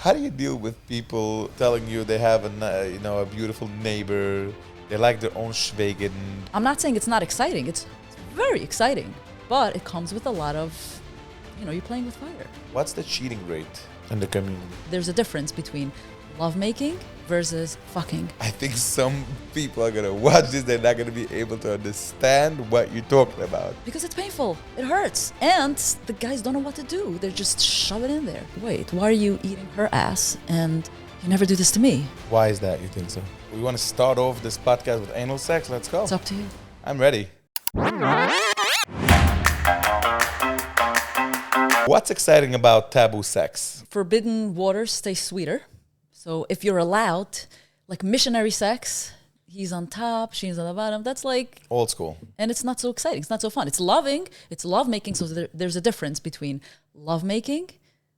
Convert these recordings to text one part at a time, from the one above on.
How do you deal with people telling you they have a beautiful neighbor, they like their own Schwegen? I'm not saying it's not exciting. It's very exciting, but it comes with a lot of, you're playing with fire. What's the cheating rate in the community? There's a difference between lovemaking versus fucking. I think some people are gonna watch this, they're not gonna be able to understand what you're talking about. Because it's painful, it hurts, and the guys don't know what to do. They're just shove it in there. Wait, why are you eating her ass and you never do this to me? Why is that, you think so? We want to start off this podcast with anal sex. Let's go. It's up to you. I'm ready. What's exciting about taboo sex? Forbidden waters stay sweeter. So if you're allowed, like missionary sex, he's on top, she's on the bottom, that's like... Old school. And it's not so exciting, it's not so fun. It's loving, it's lovemaking, so there's a difference between lovemaking,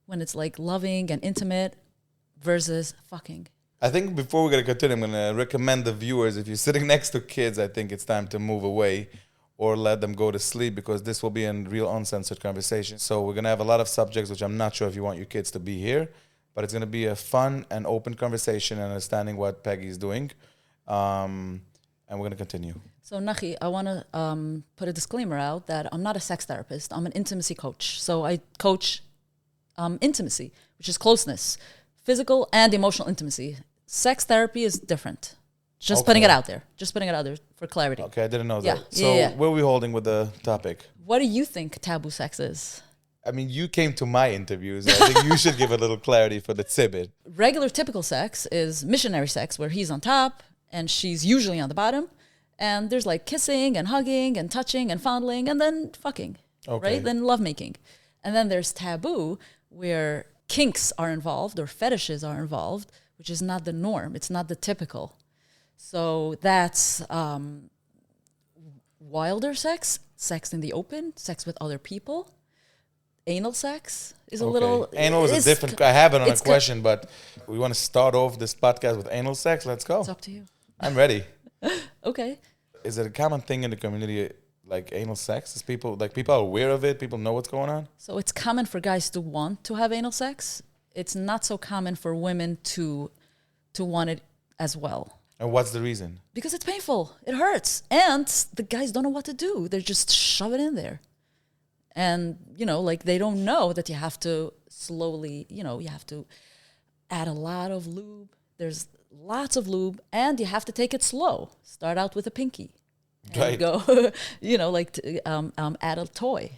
when it's like loving and intimate, versus fucking. I think before we're going to continue, I'm going to recommend the viewers, if you're sitting next to kids, I think it's time to move away or let them go to sleep, because this will be a real uncensored conversation. So we're going to have a lot of subjects, which I'm not sure if you want your kids to be here, but it's going to be a fun and open conversation and understanding what Peggy is doing. And we're going to continue. So, Nachi, I want to put a disclaimer out that I'm not a sex therapist. I'm an intimacy coach. So I coach intimacy, which is closeness, physical and emotional intimacy. Sex therapy is different. Just putting it out there. Just putting it out there for clarity. Okay, I didn't know Yeah. that. So where are we holding with the topic? What do you think taboo sex is? I mean, you came to my interviews. I think you should give a little clarity for the tzibit. Regular typical sex is missionary sex, where he's on top and she's usually on the bottom. And there's like kissing and hugging and touching and fondling and then fucking, right? Then lovemaking. And then there's taboo, where kinks are involved or fetishes are involved, which is not the norm. It's not the typical. So that's wilder sex, sex in the open, sex with other people. Anal sex is a little... Anal is a different... I have it on a question, but we want to start off this podcast with anal sex. Let's go. It's up to you. I'm ready. Okay. Is it a common thing in the community, like anal sex? Is people are aware of it? People know what's going on? So it's common for guys to want to have anal sex. It's not so common for women to want it as well. And what's the reason? Because it's painful. It hurts. And the guys don't know what to do. They just shove it in there. And, they don't know that you have to slowly, you have to add a lot of lube. There's lots of lube, and you have to take it slow. Start out with a pinky. And right. Go, add a toy.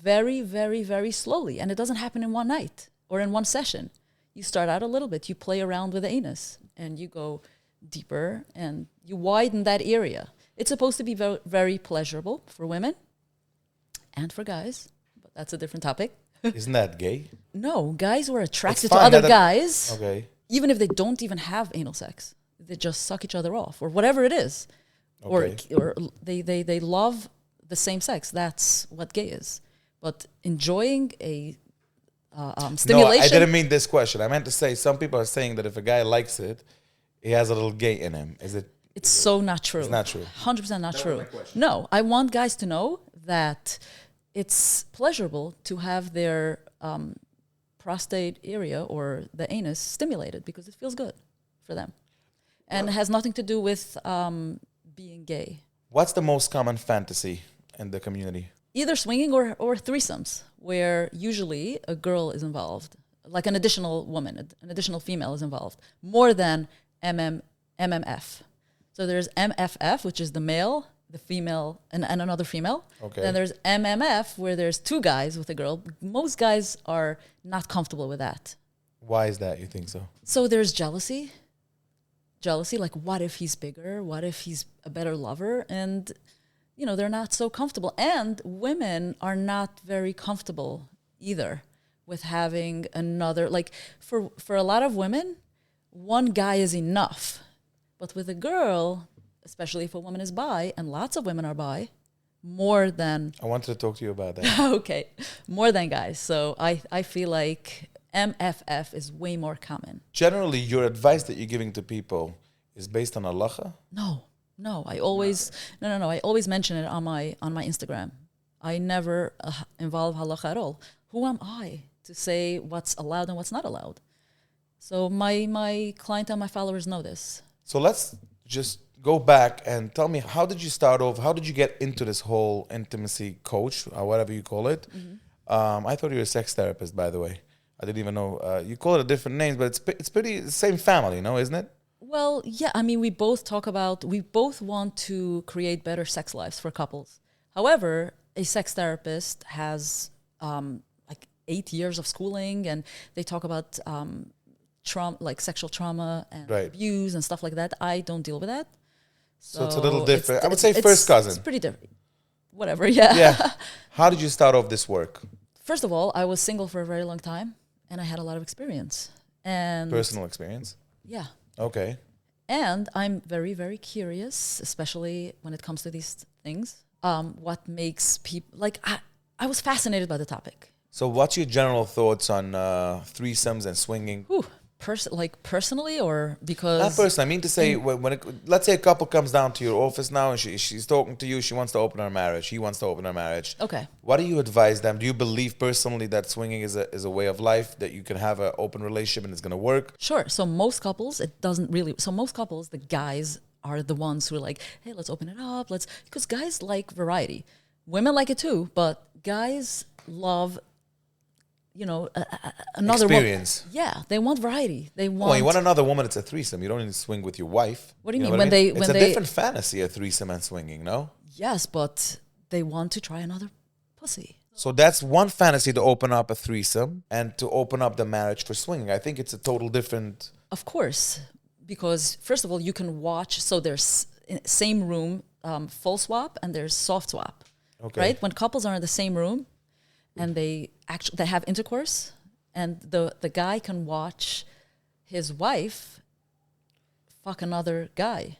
Very, very, very slowly. And it doesn't happen in one night or in one session. You start out a little bit. You play around with the anus, and you go deeper, and you widen that area. It's supposed to be very, very pleasurable for women. And for guys, but that's a different topic. Isn't that gay? No, guys who are attracted to other guys, even if they don't even have anal sex, they just suck each other off or whatever it is, or they love the same sex. That's what gay is. But enjoying a stimulation. No, I didn't mean this question. I meant to say some people are saying that if a guy likes it, he has a little gay in him. Is it? It's so not true. It's not true. 100% not true. No, I want guys to know that it's pleasurable to have their prostate area or the anus stimulated because it feels good for them. And it has nothing to do with being gay. What's the most common fantasy in the community? Either swinging or threesomes, where usually a girl is involved, like an additional woman, an additional female is involved, more than MMF. So there's MFF, which is the male, the female, and another female. Okay. Then there's MMF, where there's two guys with a girl. Most guys are not comfortable with that. Why is that, you think so? So there's jealousy. Jealousy, like what if he's bigger? What if he's a better lover? And, they're not so comfortable. And women are not very comfortable either with having another, like for a lot of women, one guy is enough. But with a girl, especially if a woman is bi, and lots of women are bi, more than... I wanted to talk to you about that. Okay, more than guys. So I feel like MFF is way more common. Generally, your advice that you're giving to people is based on halacha? No. I always I always mention it on my Instagram. I never involve halacha at all. Who am I to say what's allowed and what's not allowed? So my client and my followers know this. So let's just go back and tell me, how did you start off? How did you get into this whole intimacy coach, or whatever you call it? I thought you were a sex therapist, by the way. I didn't even know. You call it a different names, but it's pretty the same family, no, isn't it? Well, yeah, I mean, we both want to create better sex lives for couples. However, a sex therapist has like 8 years of schooling, and they talk about trauma, like sexual trauma and abuse and stuff like that. I don't deal with that. So it's a little different. I would say first cousin. It's pretty different. Whatever, yeah. Yeah. How did you start off this work? First of all, I was single for a very long time, and I had a lot of experience. And personal experience? Yeah. Okay. And I'm very, very curious, especially when it comes to these things. What makes people, like, I was fascinated by the topic. So what's your general thoughts on threesomes and swinging? Ooh. Personally, or because not personally. I mean to say, let's say a couple comes down to your office now and she's talking to you. She wants to open her marriage. He wants to open her marriage. Okay. What do you advise them? Do you believe personally that swinging is a way of life, that you can have an open relationship and it's going to work? Sure. So most couples, it doesn't really. So most couples, the guys are the ones who are like, hey, let's open it up. Because guys like variety. Women like it too, but guys love, another experience. Yeah, they want variety. They want. Well, you want another woman, it's a threesome. You don't need to swing with your wife. What do you mean? It's a different fantasy, a threesome and swinging, no? Yes, but they want to try another pussy. So that's one fantasy, to open up a threesome and to open up the marriage for swinging. I think it's a total different. Of course, because first of all, you can watch. So there's same room, full swap, and there's soft swap. Okay. Right? When couples are in the same room, and they have intercourse, and the guy can watch his wife fuck another guy,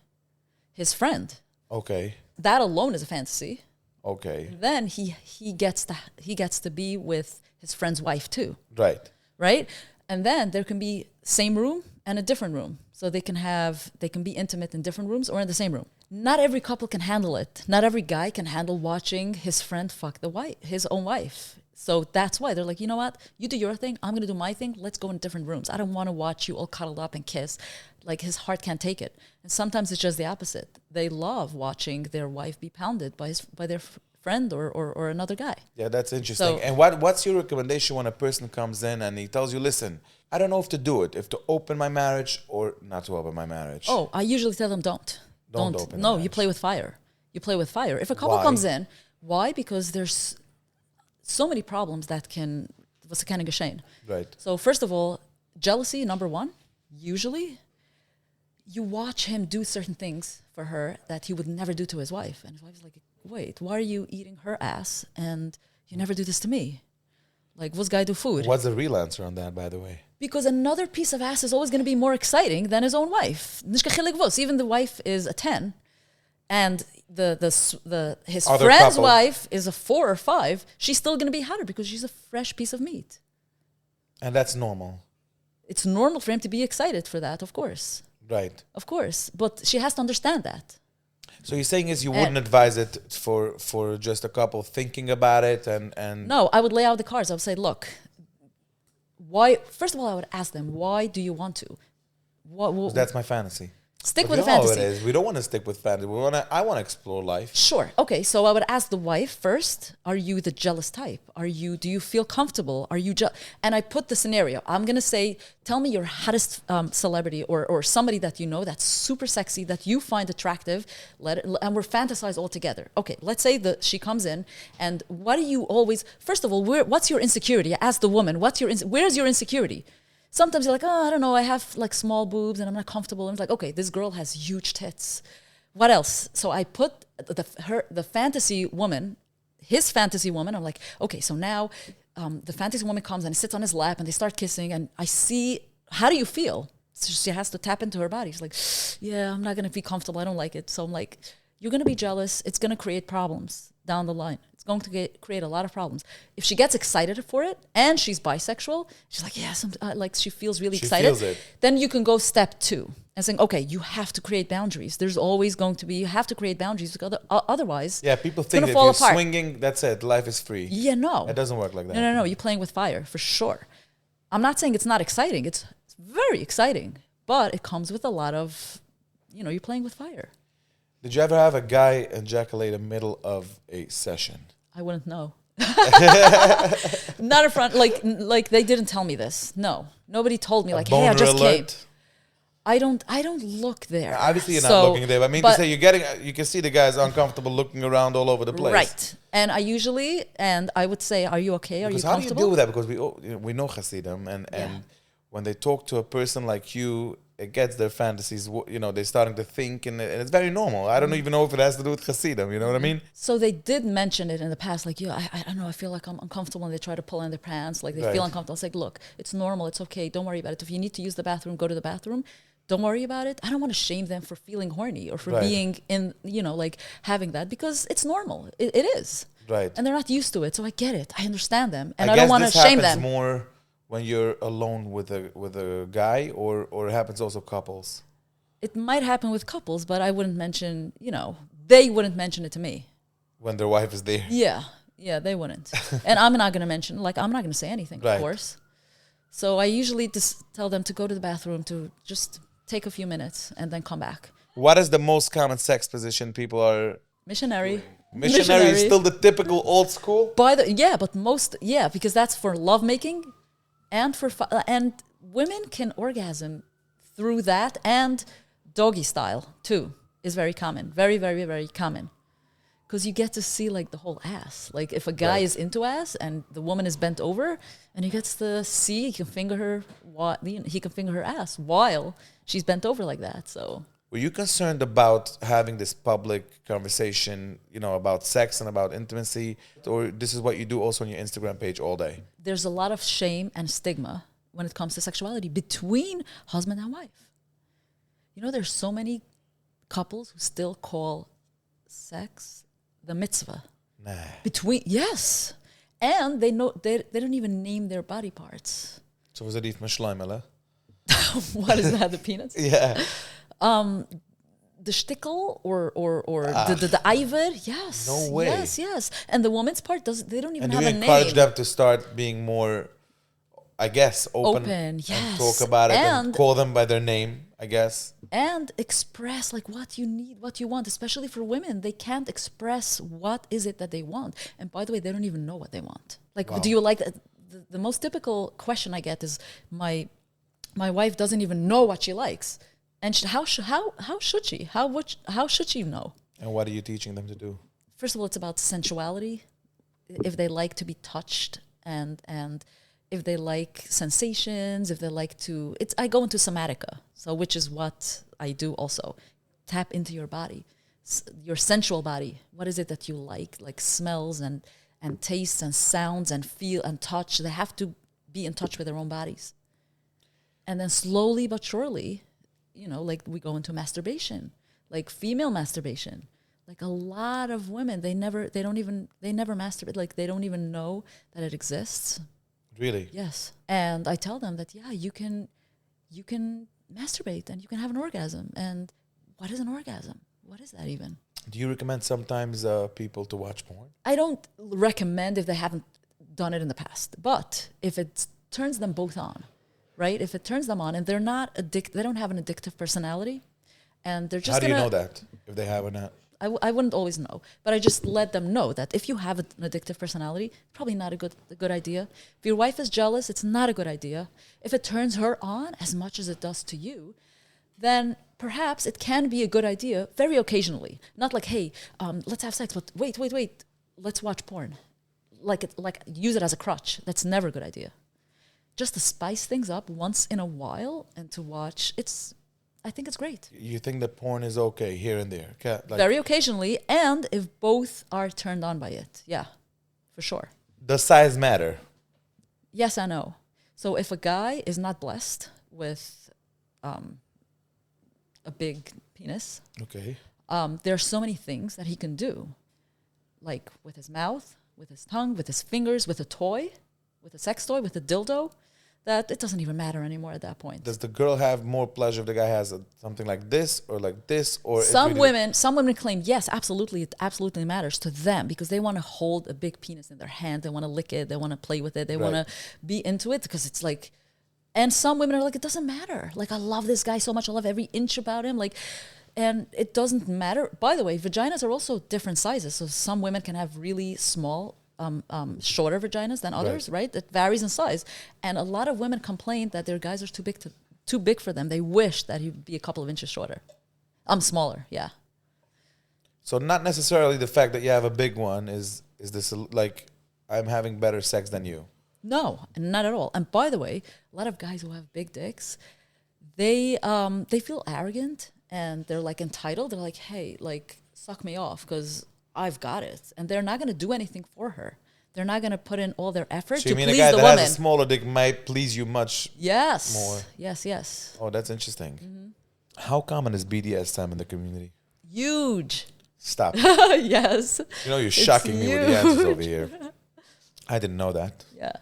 his friend. Okay. That alone is a fantasy. Okay. Then he gets to be with his friend's wife too. Right. Right? And then there can be same room and a different room. So they can be intimate in different rooms or in the same room. Not every couple can handle it. Not every guy can handle watching his friend fuck his own wife. So that's why they're like, you know what? You do your thing. I'm going to do my thing. Let's go in different rooms. I don't want to watch you all cuddled up and kiss. Like, his heart can't take it. And sometimes it's just the opposite. They love watching their wife be pounded by their friend or another guy. Yeah, that's interesting. So, and what's your recommendation when a person comes in and he tells you, listen, I don't know if to do it, if to open my marriage or not to open my marriage? Oh, I usually tell them don't open. No, you play with fire. You play with fire. If a couple comes in, why? Because there's so many problems that was kind of geschehen. Right. So first of all, jealousy, number one. Usually, you watch him do certain things for her that he would never do to his wife, and his wife's like, "Wait, why are you eating her ass and you never do this to me? Like, what's guy do food?" What's the real answer on that, by the way? Because another piece of ass is always going to be more exciting than his own wife. Even the wife is a 10. And his Other friend's couple. wife is a 4 or 5, she's still going to be hotter because she's a fresh piece of meat. And that's normal. It's normal for him to be excited for that, of course. Right. Of course. But she has to understand that. So you're saying you wouldn't advise it for just a couple thinking about it and... No, I would lay out the cards. I would say, look, why? First of all, I would ask them, why do you want to? That's my fantasy. Stick with the fantasy. It is. We don't want to stick with fantasy. I want to explore life. Sure. Okay. So I would ask the wife first, are you the jealous type? Do you feel comfortable? Are you And I put the scenario. I'm going to say, tell me your hottest celebrity or somebody that you know that's super sexy, that you find attractive, and we're fantasize all together. Okay. Let's say that she comes in, and what do you always, first of all, what's your insecurity? I ask the woman, where's your insecurity? Sometimes you're like, oh, I don't know, I have like small boobs and I'm not comfortable. And it's like, okay, this girl has huge tits. What else? So I put the fantasy woman, his fantasy woman. I'm like, okay, so now the fantasy woman comes and sits on his lap and they start kissing. And I see, how do you feel? So she has to tap into her body. She's like, yeah, I'm not going to be comfortable. I don't like it. So I'm like, you're going to be jealous. It's going to create problems down the line. It's going to create a lot of problems. If she gets excited for it and she's bisexual, she's like, yeah, she feels really excited. Feels it. Then you can go step 2 and saying, okay, you have to create boundaries. There's always going to be, you have to create boundaries because otherwise, yeah, people think that if you're swinging, that's it, life is free. Yeah, no. It doesn't work like that. No. You're playing with fire for sure. I'm not saying it's not exciting. It's very exciting, but it comes with a lot of, you're playing with fire. Did you ever have a guy ejaculate in the middle of a session? I wouldn't know. Not in front, like they didn't tell me this. No, nobody told me, like, hey, I just came. I don't look there. Obviously, you're not looking there. I mean, to say you can see the guy's uncomfortable looking around all over the place. Right. And I would say, are you okay? Are you comfortable? How do you deal with that? Because we know Hasidim, and when they talk to a person like you, it gets their fantasies, they're starting to think, and it's very normal. I don't even know if it has to do with Hasidim, you know what I mean? So they did mention it in the past, like, I don't know, I feel like I'm uncomfortable, and they try to pull in their pants, like they feel uncomfortable. It's like, look, it's normal, it's okay, don't worry about it. If you need to use the bathroom, go to the bathroom. Don't worry about it. I don't want to shame them for feeling horny or for being in, like having that, because it's normal. It is. Right. And they're not used to it. So I get it. I understand them. And I don't want to shame them. I guess this happens more when you're alone with a guy, or it happens also couples. It might happen with couples, but I wouldn't mention, they wouldn't mention it to me. When their wife is there. Yeah, they wouldn't. And I'm not going to mention, I'm not going to say anything, of course. So I usually just tell them to go to the bathroom, to just take a few minutes and then come back. What is the most common sex position people are? Missionary. Missionary is still the typical old school? Because that's for lovemaking and and women can orgasm through that, and doggy style too is very common. Very, very, very common. Because you get to see like the whole ass. Like if a guy is into ass and the woman is bent over, and he gets to see, he can finger her ass while she's bent over like that. So were you concerned about having this public conversation, about sex and about intimacy, or this is what you do also on your Instagram page all day? There's a lot of shame and stigma when it comes to sexuality between husband and wife. There's so many couples who still call sex the mitzvah. Nah. Yes. And they don't even name their body parts. So was it even Schleimele? What is that? The peanuts? Yeah. The shtickle or the iver, yes. No way. Yes. And the woman's part they don't even have a name. And do you encourage them to start being more, I guess, open, yes. and talk about it and call them by their name, I guess. And express like what you need, what you want, especially for women. They can't express what is it that they want. And by the way, they don't even know what they want. Like, do you like that? The most typical question I get is my wife doesn't even know what she likes. And how should she? How should she know? And what are you teaching them to do? First of all, it's about sensuality. If they like to be touched, and if they like sensations, if they like to, I go into somatica, so which is what I do also. Tap into your body, your sensual body. What is it that you like smells and tastes and sounds and feel and touch? They have to be in touch with their own bodies. And then slowly but surely, like we go into masturbation, like female masturbation. Like a lot of women, they never masturbate. Like they don't even know that it exists. Really? Yes. And I tell them that, you can masturbate and you can have an orgasm. And what is an orgasm? What is that even? Do you recommend sometimes people to watch porn? I don't recommend if they haven't done it in the past. But if it turns them both on, right? If it turns them on and they're not they don't have an addictive personality, and they're just How do you know that, if they have or not? I wouldn't always know, but I just let them know that if you have an addictive personality, probably not a good idea. If your wife is jealous, it's not a good idea. If it turns her on as much as it does to you, then perhaps it can be a good idea very occasionally. Not like, hey, let's have sex, but wait, let's watch porn. Like use it as a crutch. That's never a good idea. Just to spice things up once in a while and to watch, I think it's great. You think that porn is okay here and there? Very occasionally, and if both are turned on by it. Yeah, for sure. Does size matter? Yes and no. So if a guy is not blessed with a big penis, okay, there are so many things that he can do, like with his mouth, with his tongue, with his fingers, with a toy, with a sex toy, with a dildo, that it doesn't even matter anymore at that point. Does the girl have more pleasure if the guy has something like this or like this? Or some women claim, yes, absolutely, it absolutely matters to them because they want to hold a big penis in their hand. They want to lick it. They want to play with it. They want to be into it because it's like, And some women are like, it doesn't matter. Like, I love this guy so much. I love every inch about him. Like, and it doesn't matter. By the way, vaginas are also different sizes. So some women can have really small, shorter vaginas than others, right? It varies in size. And a lot of women complain that their guys are too big for them. They wish that he'd be a couple of inches shorter. Smaller, yeah. So not necessarily the fact that you have a big one is this like I'm having better sex than you. No, not at all. And by the way, a lot of guys who have big dicks, they feel arrogant and they're like entitled. They're like, hey, like, suck me off because I've got it. And they're not going to do anything for her. They're not going to put in all their effort So to you mean please a guy the that woman. has a smaller dick might please you much more? Yes. Oh, that's interesting. How common is BDSM in the community? Huge. Stop. Yes. You know, you're shocking me with the answers over here. I didn't know that. Yeah.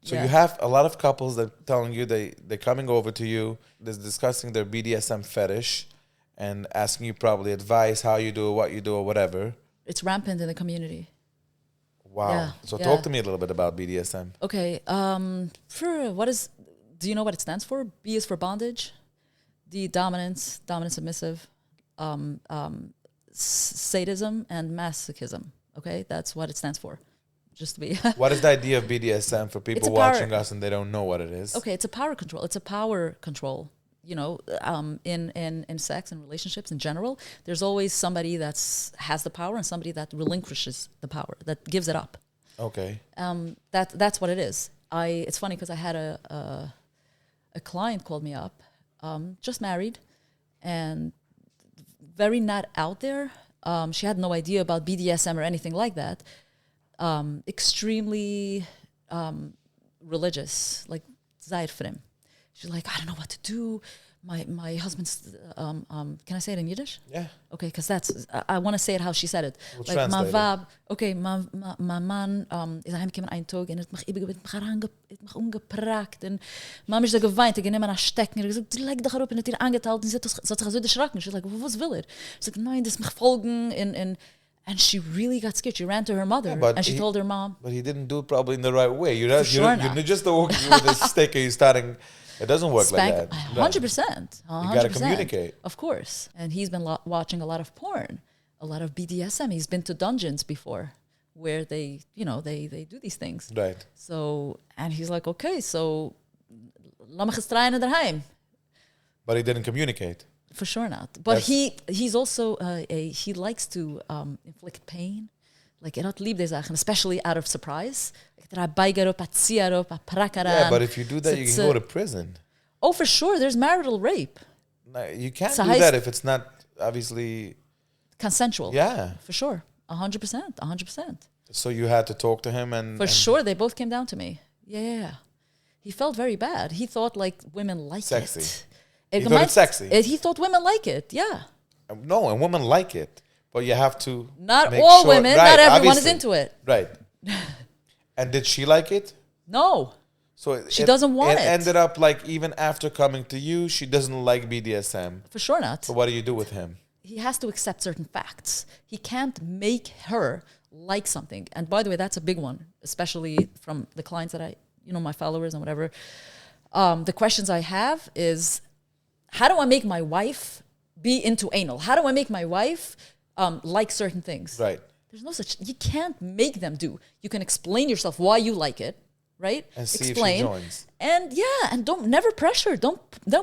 So you have a lot of couples that telling you they're coming over to you, they're discussing their BDSM fetish and asking you probably advice, how you do it, what you do, or whatever. It's rampant in the community. Wow. Yeah, So talk to me a little bit about BDSM. Okay. Do you know what it stands for? B is for bondage. D, dominance, submissive, sadism, and masochism. Okay, that's what it stands for. Just to be. What is the idea of BDSM for people watching us and they don't know what it is? Okay, it's a power control. It's a power control. You know, in sex and relationships in general, there's always somebody has the power and somebody that relinquishes the power, that gives it up. Okay. That's what it is. It's funny because I had a client called me up, just married, and very not out there. She had no idea about BDSM or anything like that. Extremely religious, like Zayr Frem. She's like, I don't know what to do. My husband's, can I say it in Yiddish? Yeah. Okay, because I want to say it how she said it. We'll like, translate mein Mann is heimgekommen einen Tag und hat mich umgepragt und Mama ist so geweint, ich nehme einen Stecken und ich gesagt, leg dich herup und hat ihr angehalten und sie hat sich so erschrocken. She's like, was will it? She's like, nein, das mich folgen and she really got scared. She ran to her mother and she told her mom. But he didn't do it probably in the right way. You're not just walking with a stick and you're starting. It doesn't work like that. 100%. You got to communicate. Of course. And he's been watching a lot of porn, a lot of BDSM. He's been to dungeons before where they do these things. Right. So, and he's like, okay, so laat me eens trainen daheim. But he didn't communicate. For sure not. But he's also, he likes to inflict pain. Like, not lieb zeggen, especially out of surprise. Yeah, but if you do that, you can go to prison. Oh, for sure. There's marital rape. No, you can't do that if it's not obviously consensual. Yeah. For sure. 100%. So you had to talk to him and... For sure. They both came down to me. Yeah. He felt very bad. He thought, like, women like sexy. it. He thought it's sexy. He thought women like it, yeah. No, and women like it. But you have to not all sure, women, right, not everyone obviously. is into it. Right. And did she like it? No. So she doesn't want it. It ended up like even after coming to you, she doesn't like BDSM. For sure not. So what do you do with him? He has to accept certain facts. He can't make her like something. And by the way, that's a big one, especially from the clients that my followers and whatever. The questions I have is, how do I make my wife be into anal? How do I make my wife like certain things? Right. There's no such, you can't make them do. You can explain yourself why you like it, right? And see explain, if she joins. And never pressure. Don't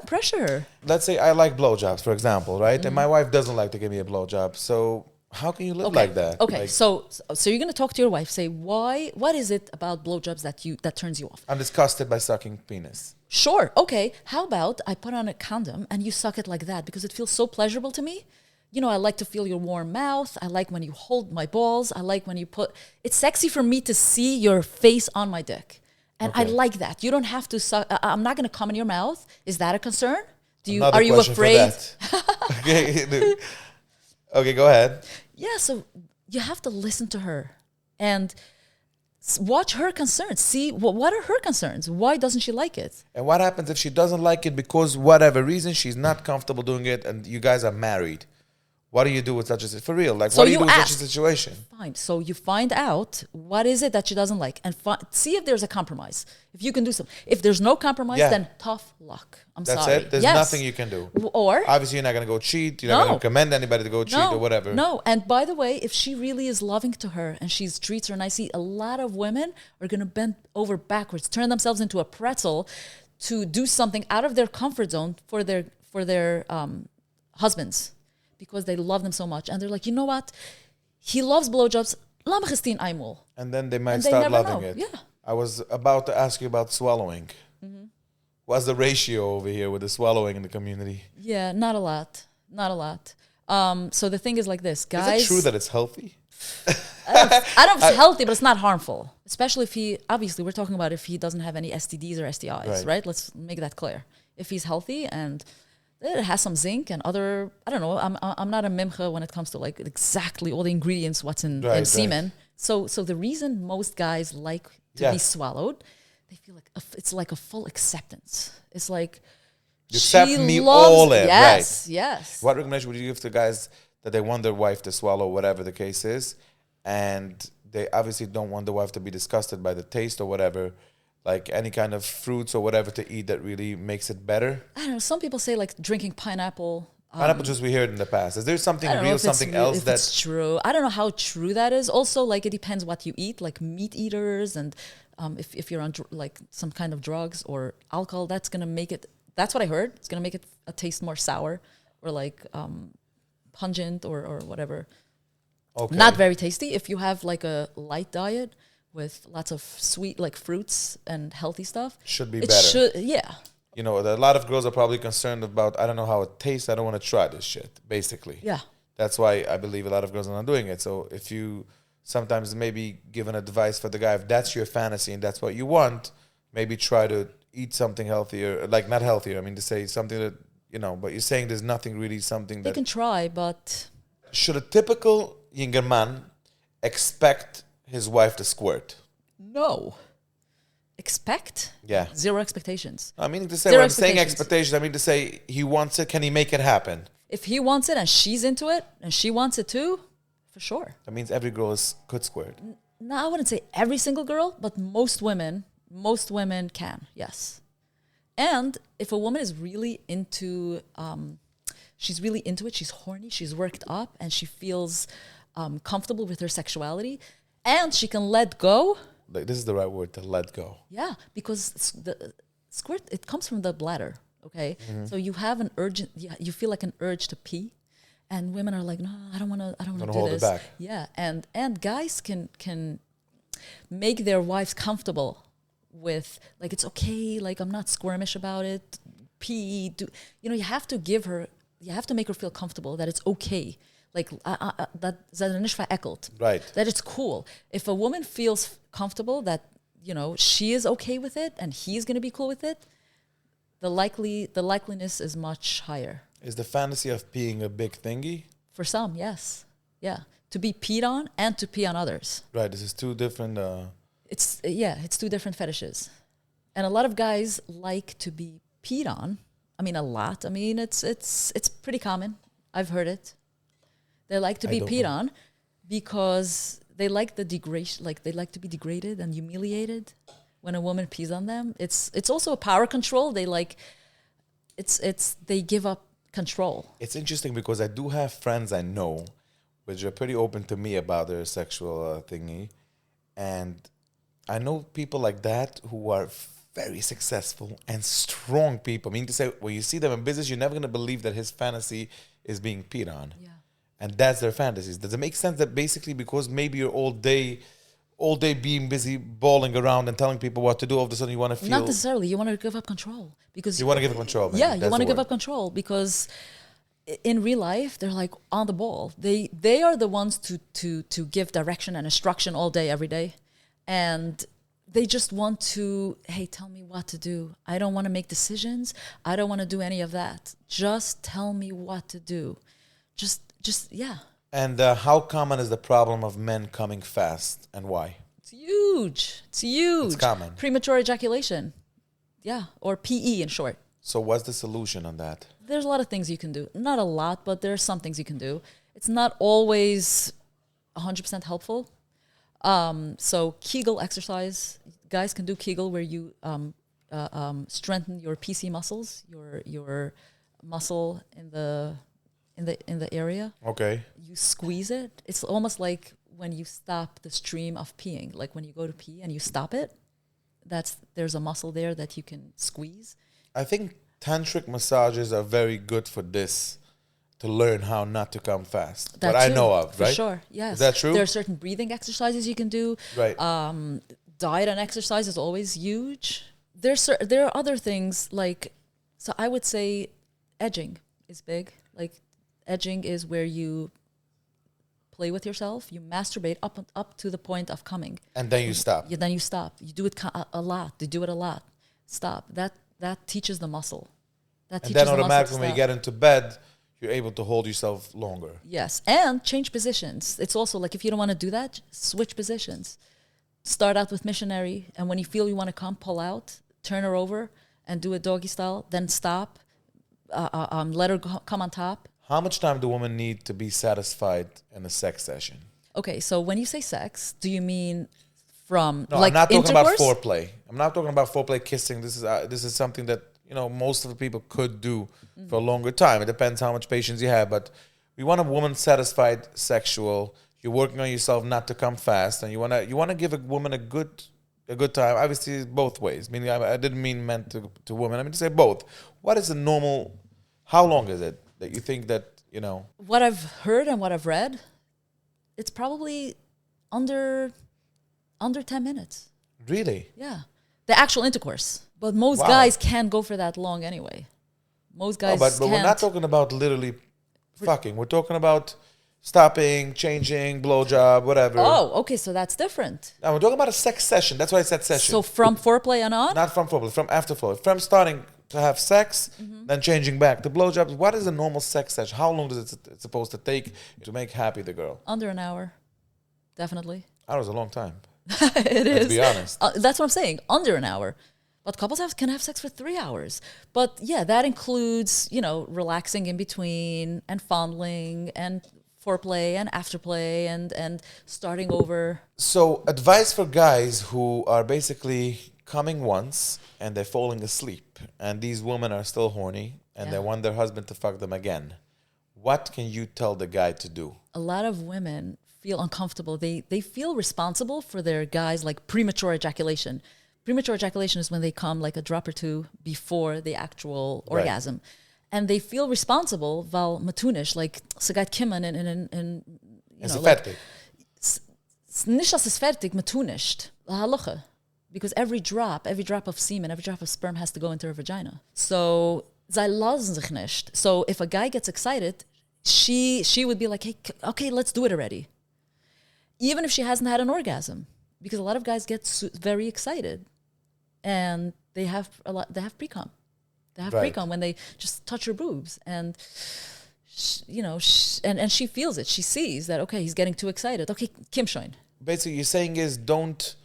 pressure her. Let's say I like blowjobs, for example, right? Mm-hmm. And my wife doesn't like to give me a blowjob. So how can you live like that? Okay, like, so you're gonna talk to your wife. Say what is it about blowjobs that turns you off? I'm disgusted by sucking penis. Sure. Okay. How about I put on a condom and you suck it like that because it feels so pleasurable to me. I like to feel your warm mouth. I like when you hold my balls. I like when you it's sexy for me to see your face on my dick. And I like that. You don't have to suck. I'm not going to come in your mouth. Is that a concern? Are you afraid? Okay, go ahead. Yeah, so you have to listen to her and watch her concerns. See, what are her concerns? Why doesn't she like it? And what happens if she doesn't like it because whatever reason she's not comfortable doing it and you guys are married? What do you do with such a for real? Like, So what do you you do with ask. such a situation? Fine. So you find out what is it that she doesn't like, and see if there's a compromise. If you can do something. If there's no compromise, Yeah. then tough luck. I'm That's sorry. it. There's Yes. nothing you can do. Or Obviously, you're not going to go cheat. You're not No. going to recommend anybody to go cheat or whatever. No. And by the way, if she really is loving to her and she treats her nicely, a lot of women are going to bend over backwards, turn themselves into a pretzel to do something out of their comfort zone for their husbands because they love them so much. And they're like, you know what? He loves blowjobs. Lama Christine Aimul. And then they might And they start never loving know. it. Yeah. I was about to ask you about swallowing. What's the ratio over here with the swallowing in the community? Yeah, not a lot. Not a lot. So the thing is like this, guys. Is it true that it's healthy? I don't know if it's healthy, but it's not harmful. Especially if he, obviously, we're talking about if he doesn't have any STDs or STIs, right? Let's make that clear. If he's healthy and it has some zinc and other, I don't know, I'm not a mimcha when it comes to like exactly all the ingredients, what's in semen. So the reason most guys like to be swallowed, they feel like it's like a full acceptance. It's like, You accept me all in, yes, right? Yes. What recommendation would you give to guys that they want their wife to swallow whatever the case is, and they obviously don't want the wife to be disgusted by the taste or whatever, like any kind of fruits or whatever to eat that really makes it better? I don't know. Some people say like drinking pineapple. Pineapple juice we heard in the past. Is there something I don't know real, if it's something real- else if that's it's true? I don't know how true that is. Also, like it depends what you eat. Like meat eaters and if you're on like some kind of drugs or alcohol, that's gonna make it. That's what I heard. It's gonna make it taste more sour or like pungent or whatever. okay? Not very tasty. If you have like a light diet with lots of sweet like fruits and healthy stuff, Should be it better. should. Yeah. You know, a lot of girls are probably concerned about, I don't know how it tastes. I don't want to try this shit, basically. Yeah. That's why I believe a lot of girls are not doing it. So if you sometimes maybe give an advice for the guy, if that's your fantasy and that's what you want, maybe try to eat something healthier, like not healthier. I mean, to say something that, you know, but you're saying there's nothing really something They that... can try, but Should a typical younger man expect his wife to squirt? no. Expect? Yeah. Zero expectations. I mean to say, Zero when I'm saying expectations. expectations, I mean to say he wants it, can he make it happen? If he wants it and she's into it and she wants it too, for sure. That means every girl could squirt. No, I wouldn't say every single girl, but most women can, yes. And if a woman is really into, she's really into it, she's horny, she's worked up, and she feels comfortable with her sexuality, and she can let go. Like, this is the right word, to let go. Yeah, because the squirt, it comes from the bladder, okay? So you have an urgent, you feel like an urge to pee, and women are like, no, I don't want to do hold it this. back. Yeah, and guys can make their wives comfortable with, like, it's okay, like, I'm not squirmish about it, pee, you have to make her feel comfortable that it's okay. Like, that nicht vereckelt. Right. That it's cool. If a woman feels comfortable that, she is okay with it and he's going to be cool with it, the likeliness is much higher. Is the fantasy of peeing a big thingy? For some, yes. Yeah. To be peed on and to pee on others. Right, this is two different... It's two different fetishes. And a lot of guys like to be peed on. I mean, a lot. I mean, it's pretty common. I've heard it. They like to be peed on because they like the degradation, like they like to be degraded and humiliated when a woman pees on them. It's also a power control. They like, they give up control. It's interesting because I do have friends I know which are pretty open to me about their sexual thingy. And I know people like that who are very successful and strong people. I mean to say, when you see them in business, you're never going to believe that his fantasy is being peed on. Yeah. And that's their fantasies. Does it make sense that basically because maybe you're all day being busy balling around and telling people what to do, all of a sudden you want to feel... Not necessarily. You want to give up control. Because You want to give up control. Maybe. Yeah, you That's want to the give word. up control because in real life, they're like on the ball. They are the ones to give direction and instruction all day, every day. And they just want to, hey, tell me what to do. I don't want to make decisions. I don't want to do any of that. Just tell me what to do. Yeah. And how common is the problem of men coming fast and why? It's huge. It's common. Premature ejaculation. Yeah. Or PE in short. So what's the solution on that? There's a lot of things you can do. Not a lot, but there are some things you can do. It's not always 100% helpful. So Kegel exercise, guys can do Kegel where you strengthen your PC muscles, your muscle in the area. Okay. You squeeze it. It's almost like when you stop the stream of peeing, like when you go to pee and you stop it. There's a muscle there that you can squeeze. I think tantric massages are very good for this, to learn how not to come fast. That what too, I know of, for right? sure, yes. Is that true? There are certain breathing exercises you can do. Right. Diet and exercise is always huge. There are other things like, so I would say edging is big. Like edging is where you play with yourself, you masturbate up to the point of coming. And then you stop. Yeah, then you stop. You do it a lot. You do it a lot. Stop. That teaches the muscle. And then automatically when you get into bed, you're able to hold yourself longer. Yes, and change positions. It's also like if you don't want to do that, switch positions. Start out with missionary, and when you feel you want to come, pull out, turn her over, and do a doggy style. Then stop. Let her come on top. How much time do women need to be satisfied in a sex session? Okay, so when you say sex, do you mean from No, like I'm not talking about intercourse? foreplay. I'm not talking about foreplay, kissing. This is something that most of the people could do for a longer time. It depends how much patience you have, but we want a woman satisfied, sexual. You're working on yourself not to come fast, and you wanna give a woman a good time. Obviously, it's both ways. Meaning, I didn't mean meant to women. I mean to say both. What is the normal? How long is it that you think that What I've heard and what I've read, it's probably under 10 minutes. Really? Yeah. The actual intercourse. But most Wow. guys can't go for that long anyway. Most guys But can't. we're not talking about literally fucking. We're talking about stopping, changing, blowjob, whatever. Oh, okay, so that's different. Now we're talking about a sex session. That's why I said session. So from foreplay and on? Not from foreplay, from after foreplay. From starting to have sex, then changing back to blowjobs. What is a normal sex session? How long does it supposed to take to make happy the girl? Under an hour. Definitely. That was a long time. It is. Let's be honest. That's what I'm saying. Under an hour. But couples can have sex for 3 hours. But yeah, that includes, relaxing in between and fondling and foreplay and afterplay and starting over. So, advice for guys who are basically coming once and they're falling asleep, and these women are still horny and they want their husband to fuck them again. What can you tell the guy to do? A lot of women feel uncomfortable. They feel responsible for their guys, like premature ejaculation. Premature ejaculation is when they come like a drop or two before the actual orgasm. And they feel responsible, val matunish, like ze gaat kimmen and Is it fertig? Nicht dass es fertig, matunisht. Halacha. Because every drop of semen, every drop of sperm has to go into her vagina. So, zij lassen sich nicht. So, if a guy gets excited, she would be like, hey, okay, let's do it already. Even if she hasn't had an orgasm. Because a lot of guys get very excited. And they have pre-com. They have pre-com when they just touch her boobs. And, and she feels it. She sees that, okay, he's getting too excited. Okay, Kim Schoen. Basically, you're saying is don't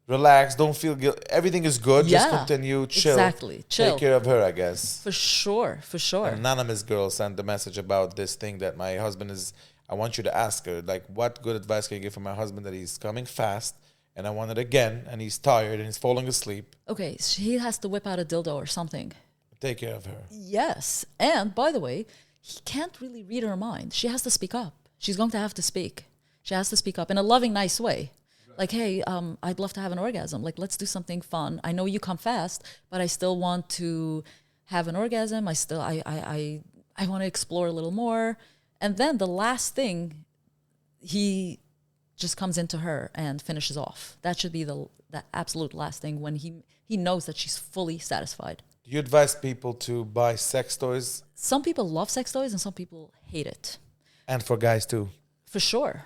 relax, don't feel guilt. Everything is good. Just continue, chill. Exactly, chill. Take care of her, I guess. For sure. An anonymous girl sent a message about this thing that my husband is. I want you to ask her, like, what good advice can you give for my husband that he's coming fast and I want it again and he's tired and he's falling asleep? Okay, so he has to whip out a dildo or something. Take care of her. Yes. And by the way, he can't really read her mind. She has to speak up. She's going to have to speak. She has to speak up in a loving, nice way. Like, hey, I'd love to have an orgasm. Like, let's do something fun. I know you come fast, but I still want to have an orgasm. I want to explore a little more. And then the last thing, he just comes into her and finishes off. That should be the absolute last thing when he knows that she's fully satisfied. Do you advise people to buy sex toys? Some people love sex toys and some people hate it. And for guys too? For sure.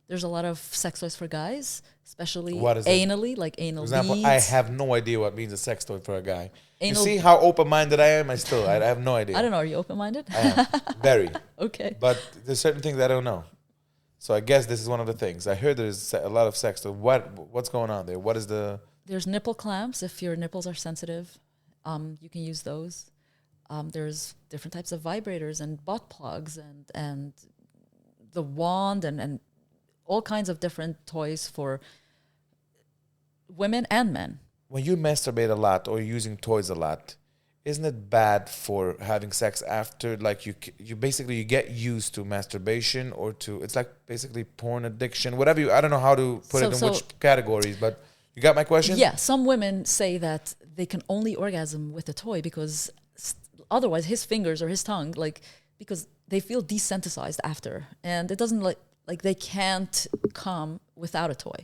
There's a lot of sex toys for guys, especially anally, like anal beads. For example, beads. I have no idea what means a sex toy for a guy. Anal, you see how open-minded I am? I have no idea. I don't know. Are you open-minded? I am. Very. Okay. But there's certain things I don't know. So I guess this is one of the things. I heard there's a lot of sex toys. What's going on there? What is the... There's nipple clamps. If your nipples are sensitive, you can use those. There's different types of vibrators and butt plugs and the wand and all kinds of different toys for women and men. When you masturbate a lot or using toys a lot, isn't it bad for having sex after? Like you basically you get used to masturbation or to, it's like basically porn addiction, whatever I don't know how to put it in which categories, but you got my question? Yeah, some women say that they can only orgasm with a toy because otherwise his fingers or his tongue, like, because they feel desensitized after, and it doesn't like they can't come without a toy.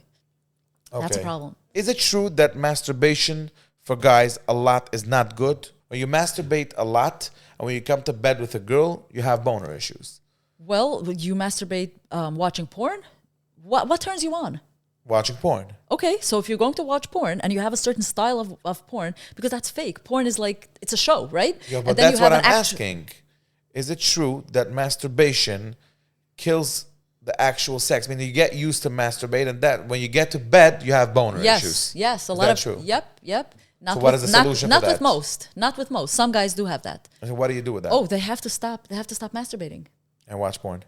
Okay. That's a problem. Is it true that masturbation for guys a lot is not good? When you masturbate a lot and when you come to bed with a girl, you have boner issues. Well, you masturbate watching porn? What turns you on? Watching porn. Okay, so if you're going to watch porn and you have a certain style of porn, because that's fake. Porn is like, it's a show, right? Yeah, but that's what I'm asking. Is it true that masturbation kills the actual sex? I mean, you get used to masturbate and that when you get to bed, you have boner issues. Yes, a is lot that of true? Yep. So what is the solution not for that? Not with most. Some guys do have that. So what do you do with that? Oh, they have to stop masturbating. And watch porn.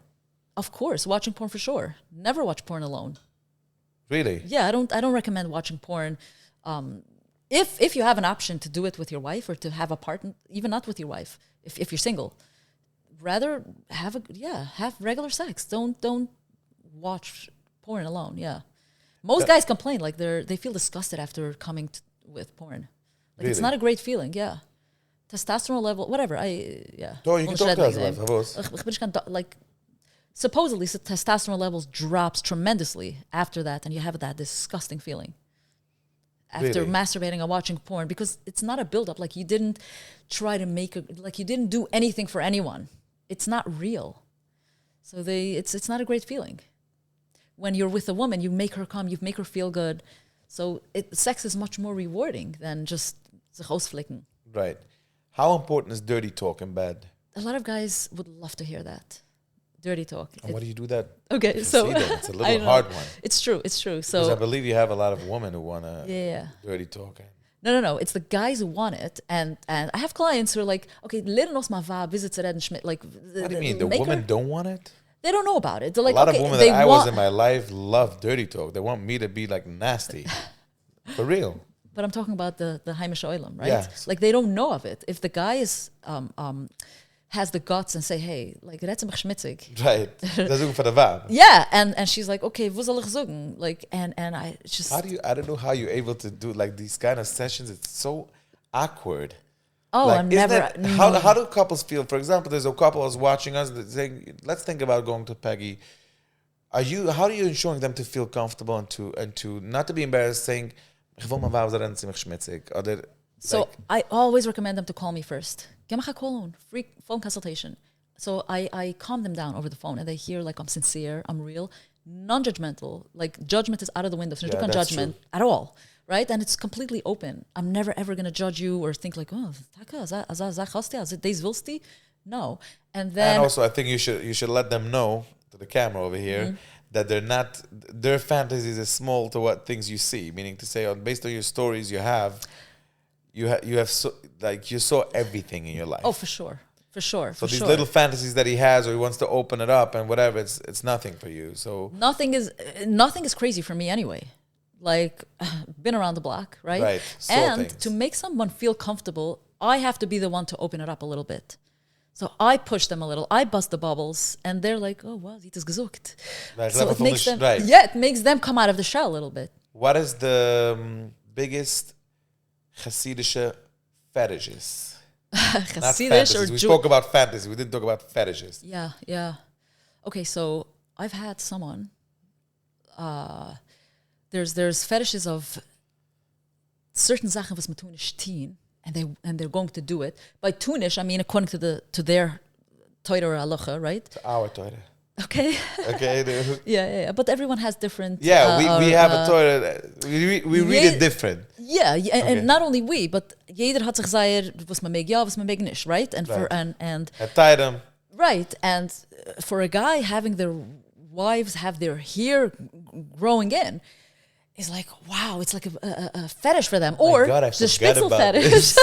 Of course, watching porn for sure. Never watch porn alone. Really? Yeah, I don't recommend watching porn. If you have an option to do it with your wife or to have a partner, even not with your wife, if you're single, rather have regular sex. Don't watch porn alone. Yeah, most guys complain like they feel disgusted after coming with porn. Like really? It's not a great feeling. Yeah, testosterone level, whatever. Oh, you can talk to us. Like. Supposedly, so testosterone levels drops tremendously after that, and you have that disgusting feeling after masturbating and watching porn, because it's not a buildup. Like you didn't try to like you didn't do anything for anyone. It's not real. So it's not a great feeling. When you're with a woman, you make her come, you make her feel good. So sex is much more rewarding than just the flicken. Right. How important is dirty talk in bed? A lot of guys would love to hear that. Dirty talk. And what do you do that? Okay, so it's a little hard one. It's true. So because I believe you have a lot of women who want to dirty talk. No. It's the guys who want it, and I have clients who are like, okay, leren ons maar va visit to Schmidt. Like, what do you mean? The women don't want it? They don't know about it. They're like, a lot of women that I was in my life love dirty talk. They want me to be like nasty, for real. But I'm talking about the Heimish Oilem, right? Yeah. Like they don't know of it. If the guy is has the guts and say, hey, like, that's schmitzig. Right. That's for the vibe. Yeah, and she's like, okay, wo soll ich sagen? Like, and I just... I don't know how you're able to do, like, these kind of sessions. It's so awkward. Oh, like, I'm never... How do couples feel? For example, there's a couple who's watching us that saying, let's think about going to Peggy. How are you ensuring them to feel comfortable and to not to be embarrassed saying, so I always recommend them to call me first. Free phone consultation. So I calm them down over the phone and they hear like I'm sincere, I'm real, non-judgmental. Like judgment is out of the window. So you don't judgment at all, right? And it's completely open. I'm never ever going to judge you or think like, oh, no. And then also I think you should let them know to the camera over here that their fantasies is small to what things you see. Meaning to say, based on your stories you have so, like, you saw everything in your life. Oh, for sure. So these little fantasies that he has, or he wants to open it up and whatever, it's nothing for you. So nothing is crazy for me anyway. Like, been around the block, right? Right. And to make someone feel comfortable, I have to be the one to open it up a little bit. So I push them a little, I bust the bubbles, and they're like, oh, wow, it is gesucht. So it makes them, it makes them come out of the shell a little bit. What is the biggest Hasidic fetishes? Hasidic or we spoke about fantasies. We didn't talk about fetishes. Yeah. Okay, so I've had someone. There's fetishes of certain Sachen was man tun and they're going to do it. By tunish, I mean according to their Torah or halacha, right? To our Torah. Okay. Okay. Yeah. But everyone has different. Yeah, we have a Torah. We read it different. Yeah, and not only we, but jeder hat sich seiner, was man meg ja, was man meg nicht, right? And for and right, and for a guy having their wives have their hair growing in is like, wow, it's like a fetish for them, or the spitzel fetish.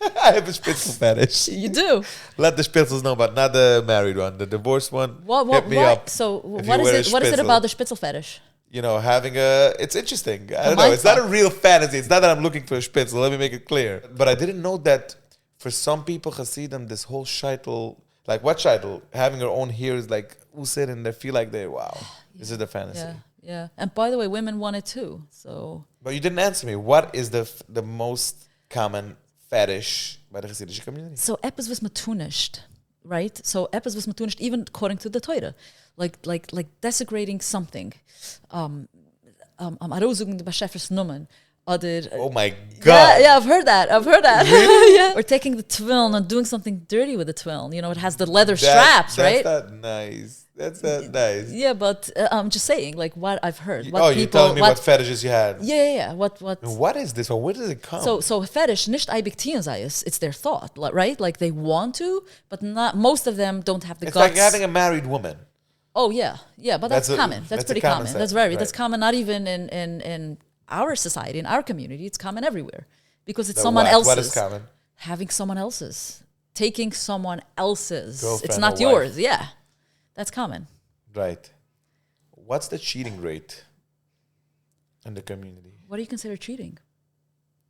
I have a spitzel fetish. You do. Let the spitzels know, but not the married one. The divorced one, hit me up. So if what you is wear a it? What is it spitzel. about the spitzel fetish? You know, having a... It's interesting. I don't know. It's not a real fantasy. It's not that I'm looking for a spitzel. Let me make it clear. But I didn't know that for some people, Hasidim, this whole shaitel... Like, what shaitel? Having her own hair is like, usid, and they feel like they, wow, this is the fantasy. Yeah, yeah. And by the way, women want it too. So... But you didn't answer me. What is the most common fetish by the Hasidic community? So etwas was matunished, right? So etwas was matunished, even according to the Torah, like desecrating something, Arozuging the Bashefers Numen, oh my God! Yeah, I've heard that. Really? Yeah. Or taking the twiln and doing something dirty with the twiln. You know, it has the leather straps, right? That's not nice. That's not nice. Yeah, but I'm just saying, like what I've heard. You're telling me what fetishes you had. Yeah. What? What is this, or where does it come? So a fetish, nicht eibiktian sayes. It's their thought, right? Like they want to, but not. Most of them don't have the guts. It's like having a married woman. Oh yeah, but that's common. That's pretty common. Set. That's that's common. Not even in our society, in our community, it's common everywhere because it's someone else's. What is common? Having someone else's, taking someone else's. Girlfriend it's not yours. Yeah. That's common. Right. What's the cheating rate in the community? What do you consider cheating?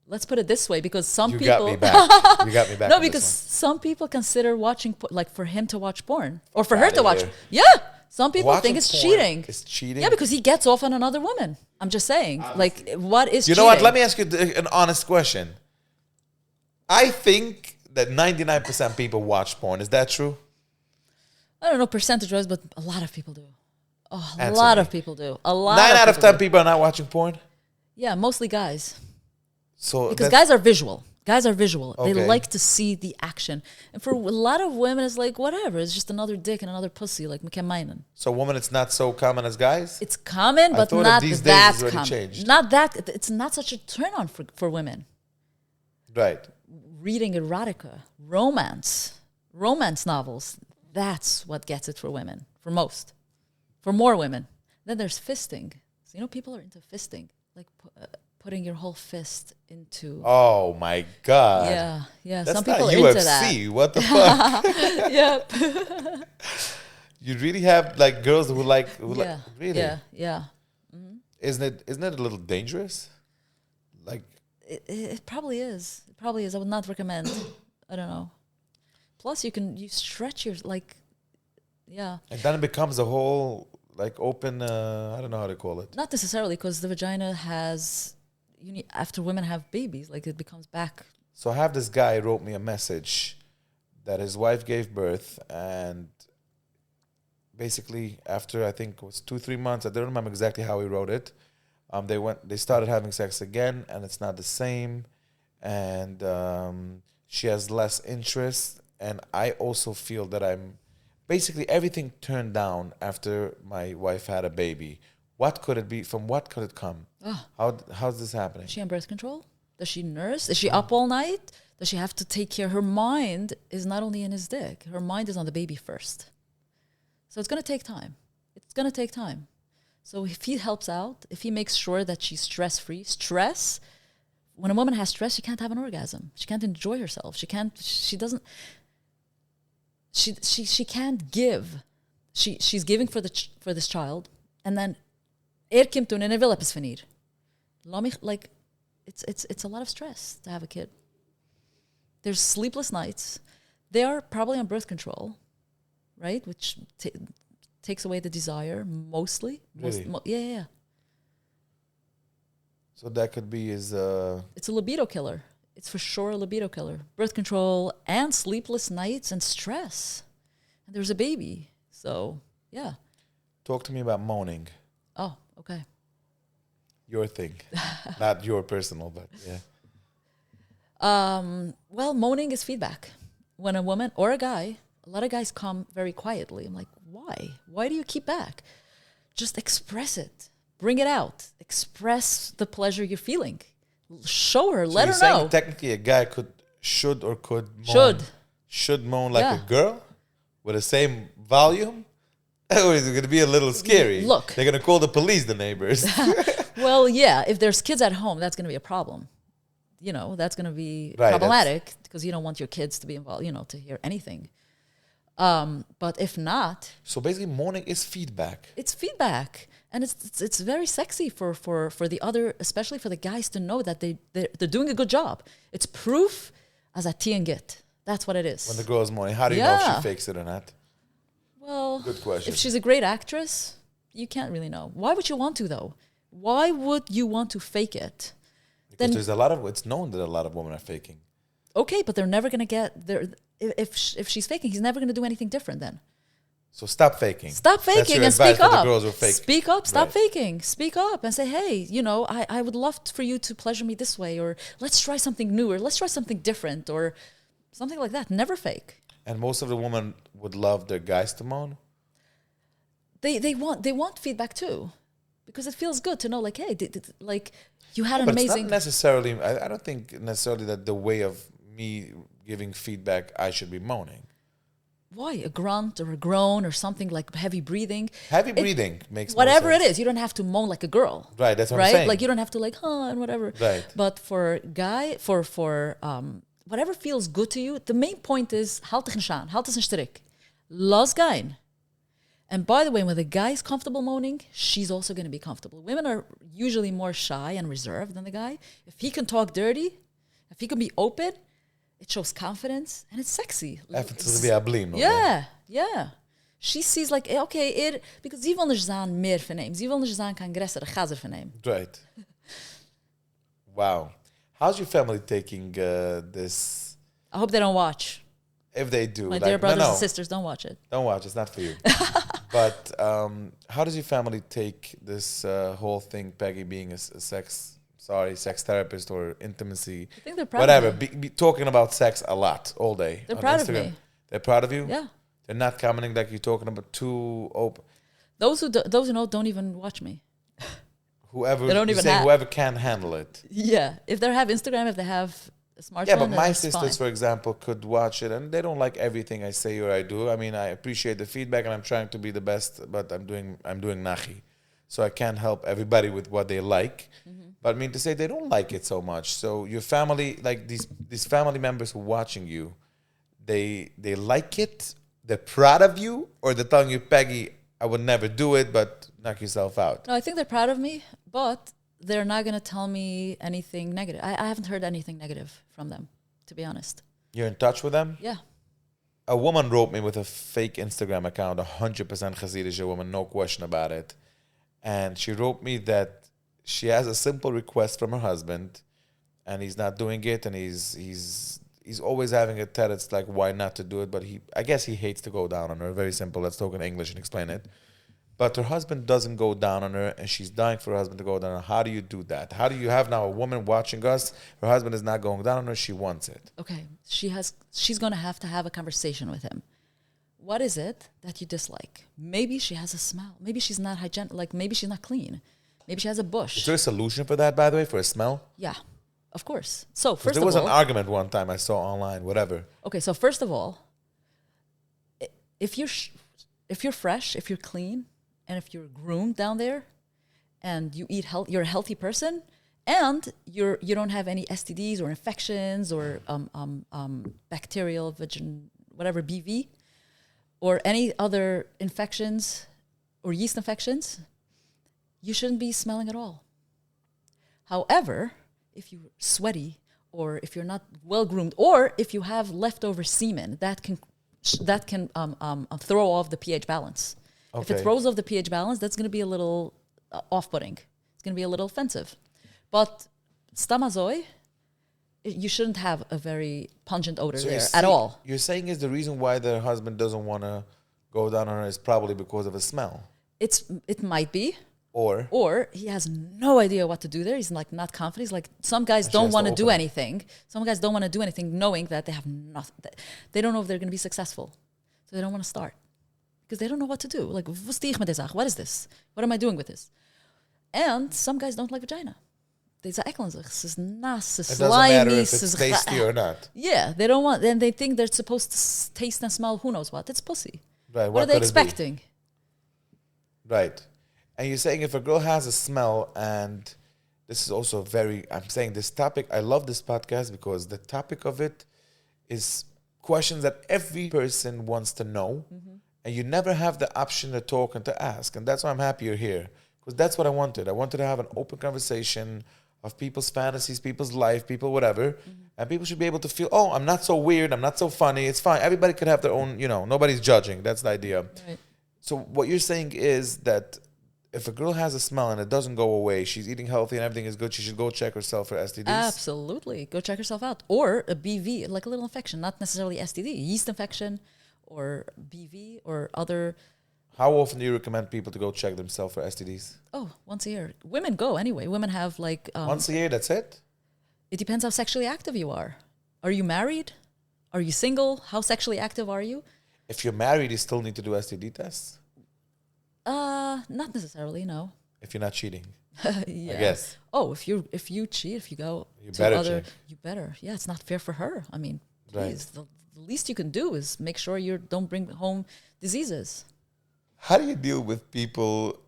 Let's put it this way, because some people... You got me back. No, because some people consider watching, like for him to watch porn. Or for her to watch. Here. Yeah. Some people think it's cheating. It's cheating? Yeah, because he gets off on another woman. I'm just saying. Like, what is cheating? You know what? Let me ask you an honest question. I think that 99% people watch porn. Is that true? I don't know percentage-wise, but a lot of people do. Oh, a lot of people do. A lot. 9 out of 10 people are not watching porn? Yeah, mostly guys. So because guys are visual. Guys are visual. Okay. They like to see the action. And for a lot of women, it's like, whatever. It's just another dick and another pussy, like McKen So women, it's not so common as guys? It's common, but not that common. Changed. Not that. It's not such a turn-on for women. Right. Reading erotica, romance novels, that's what gets it for women, for most. For more women. Then there's fisting. So, people are into fisting. Like putting your whole fist into... Oh, my God. Yeah. That's some people not are UFC. into that. What the fuck? Yep. You really have, like, girls who like... Really? Yeah. Mm-hmm. Isn't it a little dangerous? Like... It probably is. I would not recommend. I don't know. Plus, you stretch your, like... Yeah. And then it becomes a whole, like, open... I don't know how to call it. Not necessarily, because the vagina has... after women have babies, like, it becomes back. So I have this guy wrote me a message that his wife gave birth, and basically after, I think it was 2-3 months, I don't remember exactly how he wrote it, they started having sex again, and it's not the same, and she has less interest, and I also feel that basically everything turned down after my wife had a baby. What could it be? From what could it come? How's this happening? Is she on birth control? Does she nurse? Is she up all night? Does she have to take care? Her mind is not only in his dick. Her mind is on the baby first. So it's going to take time. So if he helps out, if he makes sure that she's stress-free, when a woman has stress, she can't have an orgasm. She can't enjoy herself. She can't give. She's giving for this child, and then kommt und will etwas von ihr. Like, it's a lot of stress to have a kid. There's sleepless nights. They are probably on birth control, right? Which takes away the desire mostly. Really? Yeah. So that could be it's a libido killer. It's for sure a libido killer. Birth control and sleepless nights and stress. And there's a baby. So, yeah. Talk to me about moaning. Oh, okay. Your thing. Not your personal, but yeah. Well, moaning is feedback. When a woman or a guy, a lot of guys come very quietly. I'm like, why? Why do you keep back? Just express it. Bring it out. Express the pleasure you're feeling. Show her. Let her know. Technically, a guy should moan. Should moan like a girl with the same volume. Or is it going to be a little scary? Look. They're going to call the police, the neighbors. Well, yeah. If there's kids at home, that's going to be a problem. that's going to be Right, problematic because you don't want your kids to be involved, to hear anything. But if not, So basically, moaning is feedback. it's feedback, and it's very sexy for the other, especially for the guys, to know that they're doing a good job. It's proof as a tea and get. That's what it is. When the girl is moaning, how do you know if Yeah. she fakes it or not? Well, Good question. if she's a great actress, you can't really know. Why would you want to, though? Why would you want to fake it? Because Then there's a lot of, it's known that a lot of women are faking. okay, but they're never gonna get there. If she's faking, he's never gonna do anything different. Then So stop faking. stop That's faking your and advice speak for up. the girls who fake. Speak up. Stop Right. faking. Speak up and say, hey, I would love for you to pleasure me this way, or let's try something new, or let's try something different, or something like that. Never fake. And most of the women would love their guys to moan. They want feedback too, because it feels good to know, like, hey, like you had an But amazing. it's not necessarily, I don't think necessarily that the way of me giving feedback, I should be moaning. Why a grunt or a groan or something like heavy breathing? Heavy breathing makes Whatever more it sense. is, you don't have to moan like a girl. Right, that's what right? I'm saying. Like you don't have to like and whatever. Right. But for whatever feels good to you, the main point is halt dich nicht an, halt es nicht zurück. Lass gehen. And by the way, when the guy is comfortable moaning, she's also going to be comfortable. Women are usually more shy and reserved than the guy. If he can talk dirty, if he can be open, it shows confidence and it's sexy. Even via blim. Yeah. She sees like, okay, because sie will nicht sagen mehr von ihm. Sie will nicht sagen kein größere Chaser von ihm. Right. Wow. How's your family taking this? I hope they don't watch. If they do. My like, dear brothers no, and sisters, don't watch it. Don't watch. It's not for you. But how does your family take this whole thing, Peggy being a sex therapist or intimacy, I think they're proud whatever, of me. be talking about sex a lot, all day. They're on proud of Instagram? me. They're proud of you? Yeah. They're not commenting like you're talking about too open. Those who know don't even watch me. Whoever, They don't you're even saying have- whoever can handle it. Yeah. If they have Instagram, if they have a smartphone, Yeah, but then my it's sisters, fine. for example, could watch it and they don't like everything I say or I do. I mean, I appreciate the feedback and I'm trying to be the best, but I'm doing Nachi. So I can't help everybody with what they like. Mm-hmm. But I mean to say they don't like it so much. So your family, like these family members who are watching you, they like it, they're proud of you, or they're telling you, Peggy, I would never do it, but knock yourself out. No, I think they're proud of me, but they're not going to tell me anything negative. I haven't heard anything negative from them, to be honest. You're in touch with them? Yeah. A woman wrote me with a fake Instagram account, 100% Hasidic woman, no question about it. And she wrote me that she has a simple request from her husband, and he's not doing it, and he's always having a it's like why not to do it, but I guess he hates to go down on her. Very simple. Let's talk in English and explain it. But her husband doesn't go down on her, and she's dying for her husband to go down on her. How do you do that? How do you have now a woman watching us? Her husband is not going down on her. She wants it. Okay. She's going to have a conversation with him. What is it that you dislike? Maybe she has a smell. Maybe she's not hygienic. Like maybe she's not clean. Maybe she has a Is bush. there a solution for that, by the way, for a smell? Yeah, of course. So 'Cause first there of was all, an argument one time I saw online, whatever. okay. So first of all, if you're fresh, if you're clean, and if you're groomed down there, and you eat you're a healthy person, and you don't have any STDs or infections or bacterial whatever BV, or any other infections or yeast infections, you shouldn't be smelling at all. However, if you're sweaty or if you're not well groomed or if you have leftover semen, that can throw off the pH balance. If it Okay. throws off the pH balance, that's going to be a little off-putting. It's going to be a little offensive. But stamazoi, you shouldn't have a very pungent odor So there at all. You're saying is the reason why the husband doesn't want to go down on her is probably because of a smell. It might be. Or Or he has no idea what to do there. He's like not confident. He's like, some guys she don't has to want to do open it. anything. Some guys don't want to do anything knowing that they have nothing. They don't know if they're going to be successful. So they don't want to start. Because they don't know what to do. Like, what is this? What am I doing with this? And some guys don't like vagina. They say, es is nass, es it is doesn't matter slimy, if es it's is tasty or not. Yeah, they don't want, and they think they're supposed to taste and smell who knows what. It's pussy. Right. What are they could it be? expecting? Right. And you're saying if a girl has a smell and this is also I'm saying this topic, I love this podcast because the topic of it is questions that every person wants to know. And you never have the option to talk and to ask. And that's why I'm happy you're here. Because that's what I wanted. I wanted to have an open conversation of people's fantasies, people's life, people, whatever. And people should be able to feel, oh, I'm not so weird. I'm not so funny. It's fine. Everybody could have their own, nobody's judging. That's the idea. Right. So what you're saying is that if a girl has a smell and it doesn't go away, she's eating healthy and everything is good, she should go check herself for STDs? Absolutely. Go check yourself out. Or a BV, like a little infection, not necessarily STD, yeast infection or BV or other. How often do you recommend people to go check themselves for STDs? Oh, once a year. Women go anyway. Women have like... once a year, that's it? It depends how sexually active you are. Are you married? Are you single? How sexually active are you? If you're married, you still need to do STD tests? Not necessarily, no. If you're not cheating, Yeah. I guess. Oh, if you cheat, if you go You to better other, check. you better. Yeah, it's not fair for her. I mean, Right. please, the least you can do is make sure you don't bring home diseases. How do you deal with people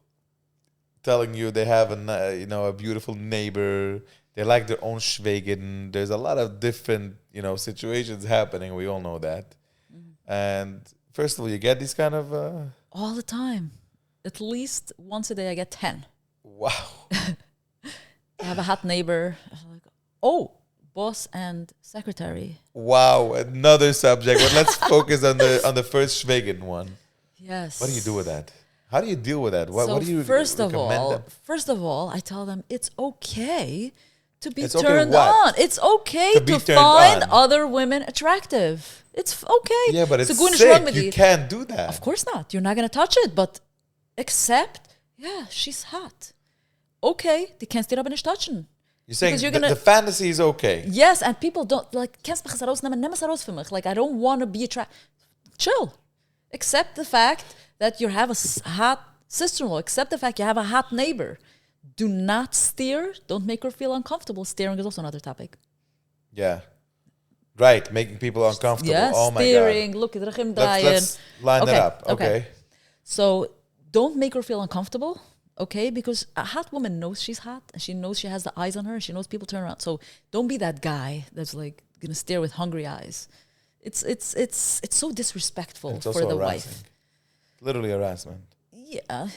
telling you they have a beautiful neighbor, they like their own Schweigen? There's a lot of different, situations happening. We all know that. And first of all, you get these kind of... All the time. At least once a day I get 10. wow. I have a hot neighbor. I'm like, oh, boss and secretary. Wow, another subject. But let's focus on the first Schweigen one. Yes. What do you do with that? How do you deal with that? What do you first of recommend them? all, I tell them it's okay to be It's okay turned what? on. It's okay To be to turned find on. other women attractive. It's okay. Yeah, but it's so going sick. wrong with You can't do that. Of course not. You're not going to touch it, but accept, yeah, she's hot. Okay, die kannst dir aber nicht touchen. You're saying Because you're the gonna- fantasy is okay. Yes, and people don't, like, kannst mich herausnehmen, nimm es heraus für mich. Like, I don't want to be attracted. Chill. Accept the fact that you have a hot sister-in-law. Accept the fact you have a hot neighbor. Do not steer. Don't make her feel uncomfortable. Steering is also another topic. Yeah. Right, making people uncomfortable. Yeah, oh my steering, God. look at the Let's line Okay, it up. Okay. okay. So don't make her feel uncomfortable, okay? Because a hot woman knows she's hot and she knows she has the eyes on her and she knows people turn around. So don't be that guy that's like gonna stare with hungry eyes. It's so disrespectful It's for also the harassing. wife. Literally harassment. Yeah.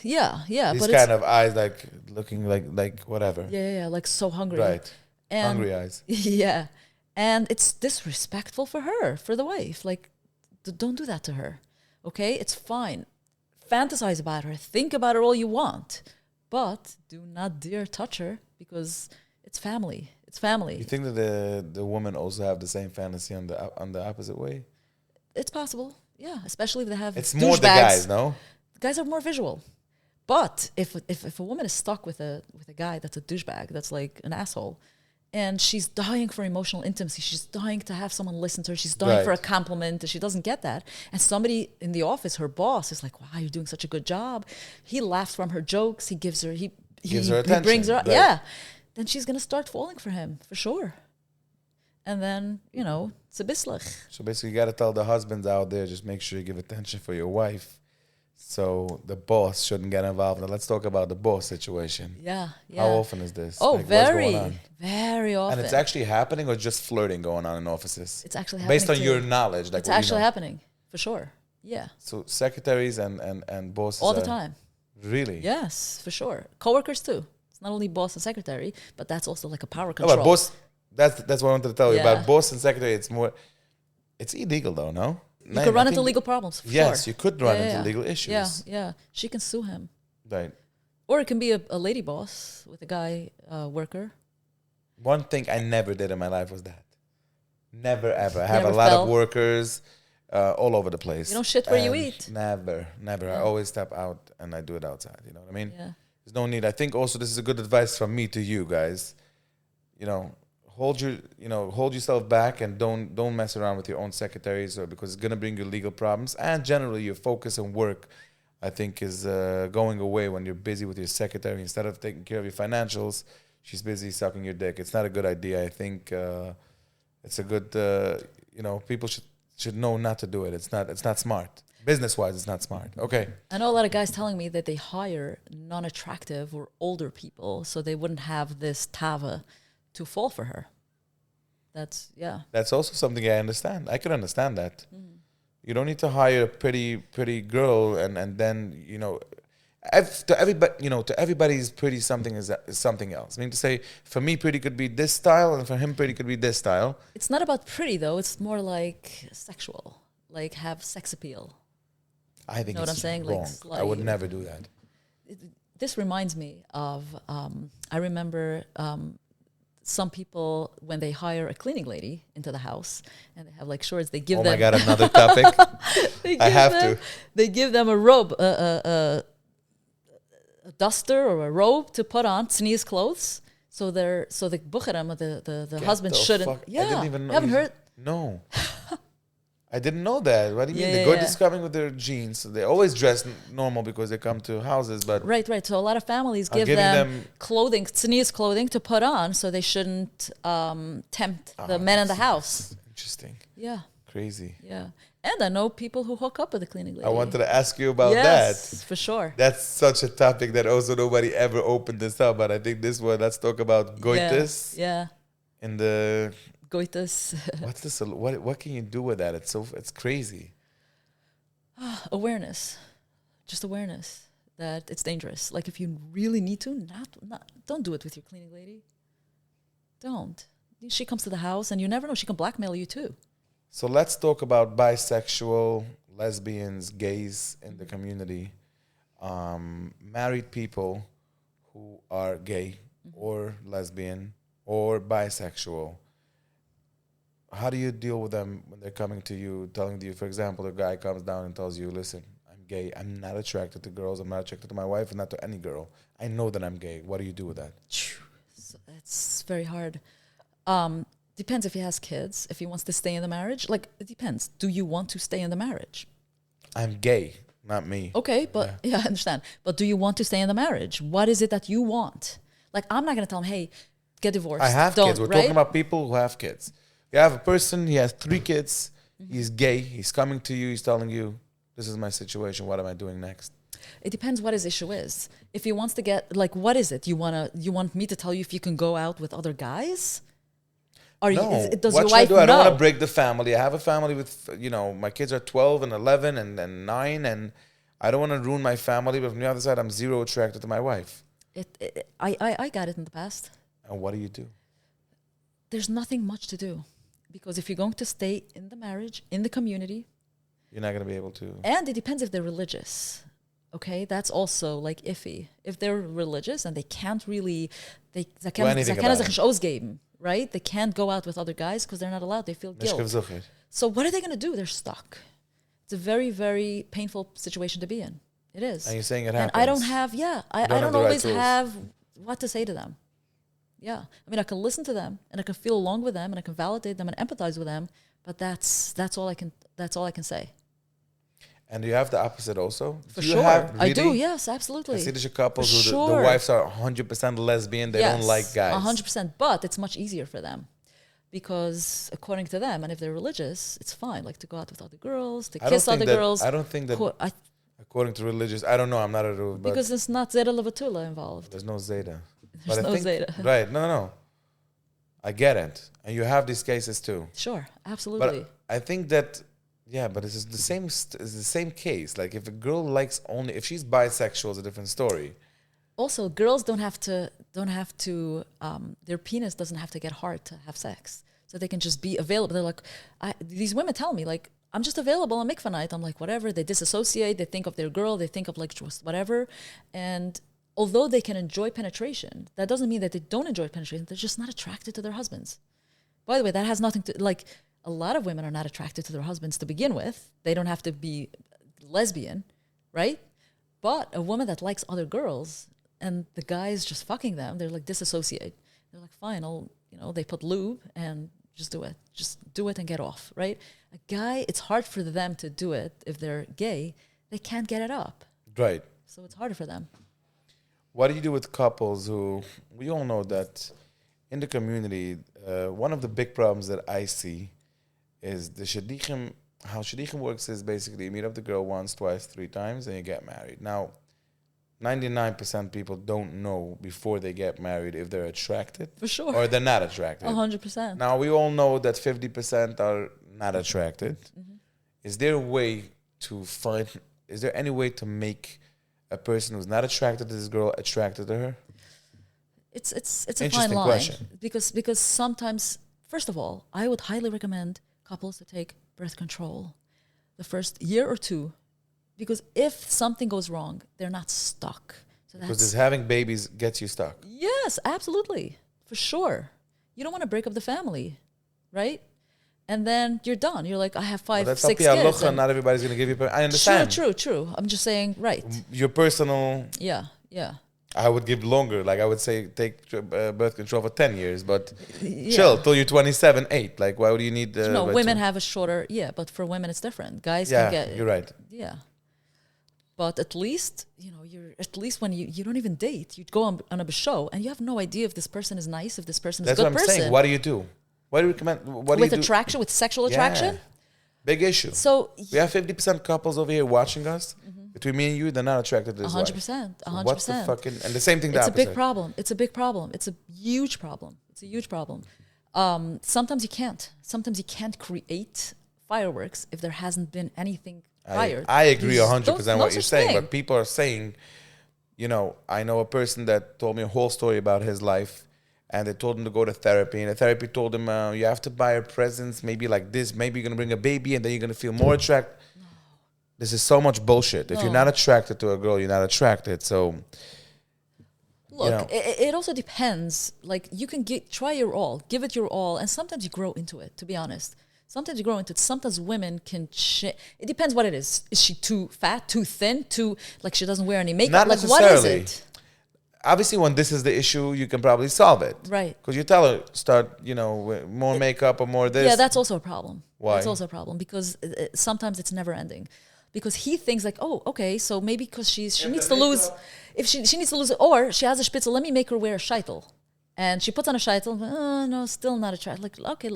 These but kind of eyes, like looking like whatever. yeah, like so hungry. Right. And Hungry eyes. Yeah. And it's disrespectful for her, for the wife. Like, don't do that to her. Okay? It's fine. Fantasize about her. Think about her all you want. But do not dare touch her because it's family. It's family. You think that the women also have the same fantasy on the opposite way? It's possible. Yeah. Especially if they have It's more the douchebags. guys, no? Guys are more visual. But if a woman is stuck with a guy that's a douchebag, that's like an asshole, and she's dying for emotional intimacy, she's dying to have someone listen to her, she's dying for a Right. compliment, and she doesn't get that. And somebody in the office, her boss, is like, "Wow, you're doing such a good job." He laughs from her jokes. He gives her he Gives her he brings her attention, up. right. Yeah. Then she's gonna start falling for him for sure. And then it's a bislach. So basically, you got to tell the husbands out there, just make sure you give attention for your wife. So the boss shouldn't get involved. Now let's talk about the boss situation. Yeah. How often is this? Oh, Like, what's going very, on? very often. And it's actually happening or just flirting going on in offices? It's actually happening. Based on too. your knowledge. Like It's what you actually know. happening for sure. Yeah, So secretaries and bosses all the are- time. Really? Yes, for sure. Coworkers too. It's not only boss and secretary, but that's also like a power No, control. but boss, that's what I wanted to tell you. Yeah. About boss and secretary, it's illegal though, no? you could run into legal problems. For Yes, sure. you could run into Yeah. legal issues. Yeah. She can sue him, Right. or it can be a lady boss with a guy worker. One thing I never did in my life was that. Never ever. I have never a lot fell? of workers all over the place. You don't shit where you And eat. Never. I Yeah. always step out and I do it outside. You know what I mean? Yeah, There's no need. I think also this is a good advice from me to you guys. Hold yourself back and don't mess around with your own secretaries, or because it's gonna bring you legal problems. And generally, your focus and work, I think, is going away when you're busy with your secretary. Instead of taking care of your financials, she's busy sucking your dick. It's not a good idea. I think it's a good. People should know not to do it. It's not smart. Business-wise, it's not smart. Okay. I know a lot of guys telling me that they hire non-attractive or older people so they wouldn't have this tava to fall for her. That's also something I understand. I could understand that. You don't need to hire a pretty girl and then, to everybody's pretty something is something else. I mean, to say, for me, pretty could be this style, and for him, pretty could be this style. It's not about pretty, though. It's more like sexual, like have sex appeal. I think know what I'm it's saying? wrong. Like I would never do that. This reminds me of, I remember some people, when they hire a cleaning lady into the house and they have like shorts, they give them... Oh my God, another topic. I have to. They give them a robe, a duster or a robe to put on, sneeze clothes. So the bucheram, the husband shouldn't... Fuck? I didn't even know. You haven't heard? No. I didn't know that. What do you mean? Yeah, They go just coming with their jeans. So they always dress normal because they come to houses, but... Right. So a lot of families give them clothing, sneeze clothing to put on so they shouldn't tempt the men in the house. Interesting. Yeah. Crazy. Yeah. And I know people who hook up with a cleaning lady. I wanted to ask you about that. Yes, for sure. That's such a topic that also nobody ever opened this up, but I think this one, let's talk about goitis. Yeah. In the... Goitis. What's this? What can you do with that? It's crazy. Awareness. Just awareness that it's dangerous. Like if you really need to, don't do it with your cleaning lady. Don't. She comes to the house and you never know. She can blackmail you too. So let's talk about bisexual, lesbians, gays in the community, married people who are gay or lesbian or bisexual. How do you deal with them when they're coming to you, telling you, for example, a guy comes down and tells you, listen, I'm gay. I'm not attracted to girls. I'm not attracted to my wife and not to any girl. I know that I'm gay. What do you do with that? So it's very hard. Depends if he has kids, if he wants to stay in the marriage. Like, it depends. Do you want to stay in the marriage? I'm gay, not me. Okay, but yeah, I understand. But do you want to stay in the marriage? What is it that you want? Like, I'm not going to tell him, hey, get divorced. I have kids. We're talking about people who have kids. You have a person, he has 3 kids, he's gay, he's coming to you, he's telling you, this is my situation, what am I doing next? It depends what his issue is. If he wants to get, like, what is it? You want me to tell you if you can go out with other guys? Or no. Does what your should I wife do? know? I don't want to break the family. I have a family with, my kids are 12 and 11 and 9, and I don't want to ruin my family, but from the other side, I'm zero attracted to my wife. I got it in the past. And what do you do? There's nothing much to do. Because if you're going to stay in the marriage, in the community... You're not going to be able to... And it depends if they're religious. Okay? That's also, like, iffy. If they're religious and they can't really... They can't, right? They can't go out with other guys because they're not allowed. They feel guilt. So what are they going to do? They're stuck. It's a very, very painful situation to be in. It is. And you're saying it happens. And I don't have... Yeah. I don't always have what to say to them. Yeah, I mean, I can listen to them and I can feel along with them and I can validate them and empathize with them, but that's all I can say. And do you have the opposite also? For sure, I do. Yes, absolutely. Hasidic couples who the wives are 100% lesbian. They don't like guys. 100%, but it's much easier for them because according to them, and if they're religious, it's fine. Like to go out with other girls, to kiss other girls. I don't think that. According to religious, I don't know. I'm not a rule, because it's not Zeta Levatula involved. There's no Zeta. There's no Zeta. Right. No. I get it. And you have these cases too. Sure. Absolutely. But I think that, but it's the same case. Like if a girl likes if she's bisexual, it's a different story. Also, girls don't have to, their penis doesn't have to get hard to have sex. So they can just be available. They're like, these women tell me like, I'm just available on mikvah night. I'm like, whatever. They disassociate. They think of their girl. They think of like just whatever. And although they can enjoy penetration, that doesn't mean that they don't enjoy penetration. They're just not attracted to their husbands. By the way, that has nothing to, like, a lot of women are not attracted to their husbands to begin with. They don't have to be lesbian, right? But a woman that likes other girls and the guy's just fucking them, they're like disassociate. They're like, fine, they put lube and just do it. Just do it and get off, right? A guy, it's hard for them to do it if they're gay. They can't get it up. Right. So it's harder for them. What do you do with couples who, we all know that in the community, one of the big problems that I see is the shaddichim how shidduchim works is basically you meet up the girl once, twice, 3 times, and you get married. Now, 99% people don't know before they get married if they're attracted For sure. or they're not attracted. 100%. Now, we all know that 50% are not attracted. Is there a way to find, is there any way to make a person who's not attracted to this girl attracted to her? It's a fine Interesting line. question. Because sometimes, first of all, I would highly recommend couples to take birth control the first year or 2. Because if something goes wrong, they're not stuck. So Because this having babies gets you stuck. Yes, absolutely. For sure. You don't want to break up the family, right? And then you're done. You're like, I have 5, 6 kids. And not everybody's going to give you... I understand. True. I'm just saying, right. Your personal... Yeah. I would give longer. Like, I would say take birth control for 10 years, but chill till you're 27, 8. Like, why would you need... no, women have a shorter... Yeah, but for women, it's different. Guys can get... you're right. Yeah. But at least, you're at least when you don't even date, you go on a show and you have no idea if this person is nice, if this person is a good person. That's what I'm saying. What do you do? What do you recommend? With attraction, with sexual attraction? Big issue. So we have 50% couples over here watching us. Between me and you, they're not attracted to this 100%. wife. 100%. What's the fucking... And the same thing It's a big problem. It's a big problem. It's a huge problem. Sometimes you can't. Sometimes you can't create fireworks if there hasn't been anything prior. I agree 100% what you're saying, but people are saying, I know a person that told me a whole story about his life, and they told him to go to therapy, and the therapy told him, you have to buy her presents, maybe like this, maybe you're going to bring a baby, and then you're going to feel more attracted. No. This is so much bullshit. If you're not attracted to a girl, you're not attracted, so... Look, it also depends. Like, you can try your all, give it your all, and sometimes you grow into it, to be honest. Sometimes you grow into it. Sometimes women can... It depends what it is. Is she too fat, too thin, like she doesn't wear any makeup? Not like, necessarily. what is it? Obviously, when this is the issue, you can probably solve it. Right. Because you tell her, start, with more makeup or more this. Yeah, that's also a problem. Why? That's also a problem because sometimes it's never ending. Because he thinks like, oh, okay, so maybe because she needs to lose... If she needs to lose it, or she has a spitzel, let me make her wear a sheitel. And she puts on a sheitel, no, still not attracted. Like, okay...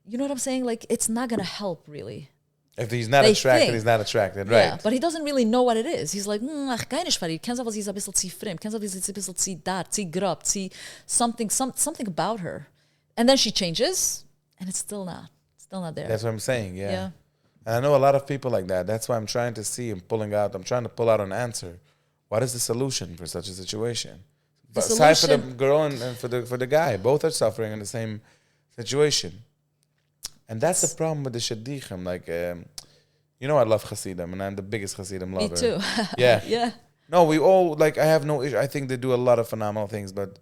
You know what I'm saying? Like, it's not going to help, really. If he's not attracted, he's not attracted, right? Yeah, but he doesn't really know what it is. He's like, ach, keine Schwari. Kennst du, was ist ein bisschen zu fremd? Kennst du, was ist ein bisschen zu dat, zu grob, zu something about her. And then she changes, and it's still not there. That's what I'm saying, yeah. And I know a lot of people like that. That's why I'm trying to see and I'm trying to pull out an answer. What is the solution for such a situation? But aside for the girl and for the guy, both are suffering in the same situation. And that's the problem with the shidduchim. Like, I love Hasidim, and I'm the biggest Hasidim lover. Me too. Yeah. Yeah. No, we all, like, I have no issue. I think they do a lot of phenomenal things, but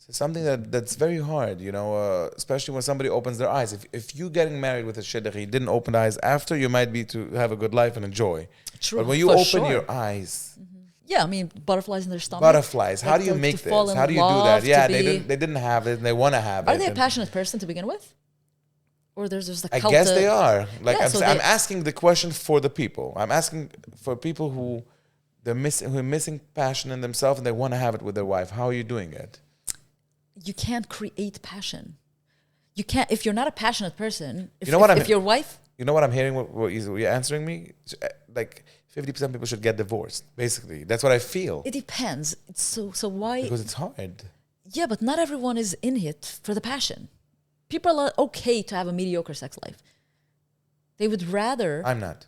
it's something that's very hard, especially when somebody opens their eyes. If you getting married with a shidduch, he didn't open eyes after, you might be to have a good life and enjoy. True. But when you open your eyes... Yeah, I mean, butterflies in their stomach. Butterflies. How do you make this? How do you do that? Yeah, they didn't have it, and they want to have it. Are they a passionate person to begin with? Or there's just I guess they are. Like, I'm asking the question for the people. I'm asking for people who are missing passion in themselves and they want to have it with their wife. How are you doing it? You can't create passion. You can't if you're not a passionate person. If your wife. You know what I'm hearing? What you're answering me? Like 50% people should get divorced. Basically, that's what I feel. It depends. So why? Because it's hard. Yeah, but not everyone is in it for the passion. People are okay to have a mediocre sex life. They would rather... I'm not.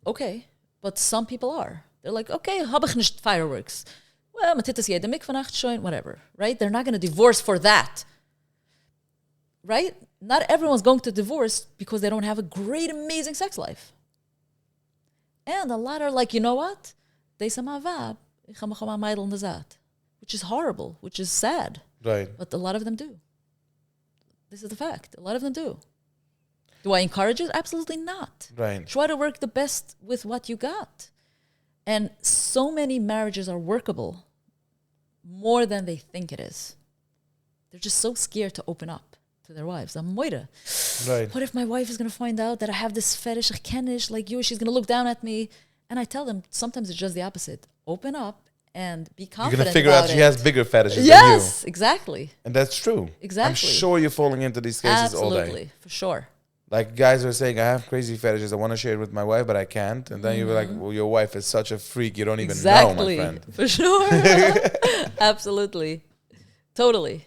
Okay, but some people are. They're like, okay, hab ich nicht fireworks. Well, man tittas jede Mikvanacht schon, whatever, right? They're not going to divorce for that. Right? Not everyone's going to divorce because they don't have a great, amazing sex life. And a lot are like, you know what? They say, which is horrible, which is sad. Right. But a lot of them do. This is the fact. A lot of them do. Do I encourage it? Absolutely not. Right. Try to work the best with what you got. And so many marriages are workable more than they think it is. They're just so scared to open up to their wives. I'm moira. Right. What if my wife is going to find out that I have this fetish, like you, she's going to look down at me. And I tell them, sometimes it's just the opposite. Open up. And be confident. You're gonna figure out she has bigger fetishes than you. Yes, exactly. And that's true. Exactly. I'm sure you're falling into these cases all day. Absolutely, for sure. Like guys are saying, I have crazy fetishes. I want to share it with my wife, but I can't. And then you're like, well, your wife is such a freak. You don't even know, my friend. For sure. Absolutely. Totally.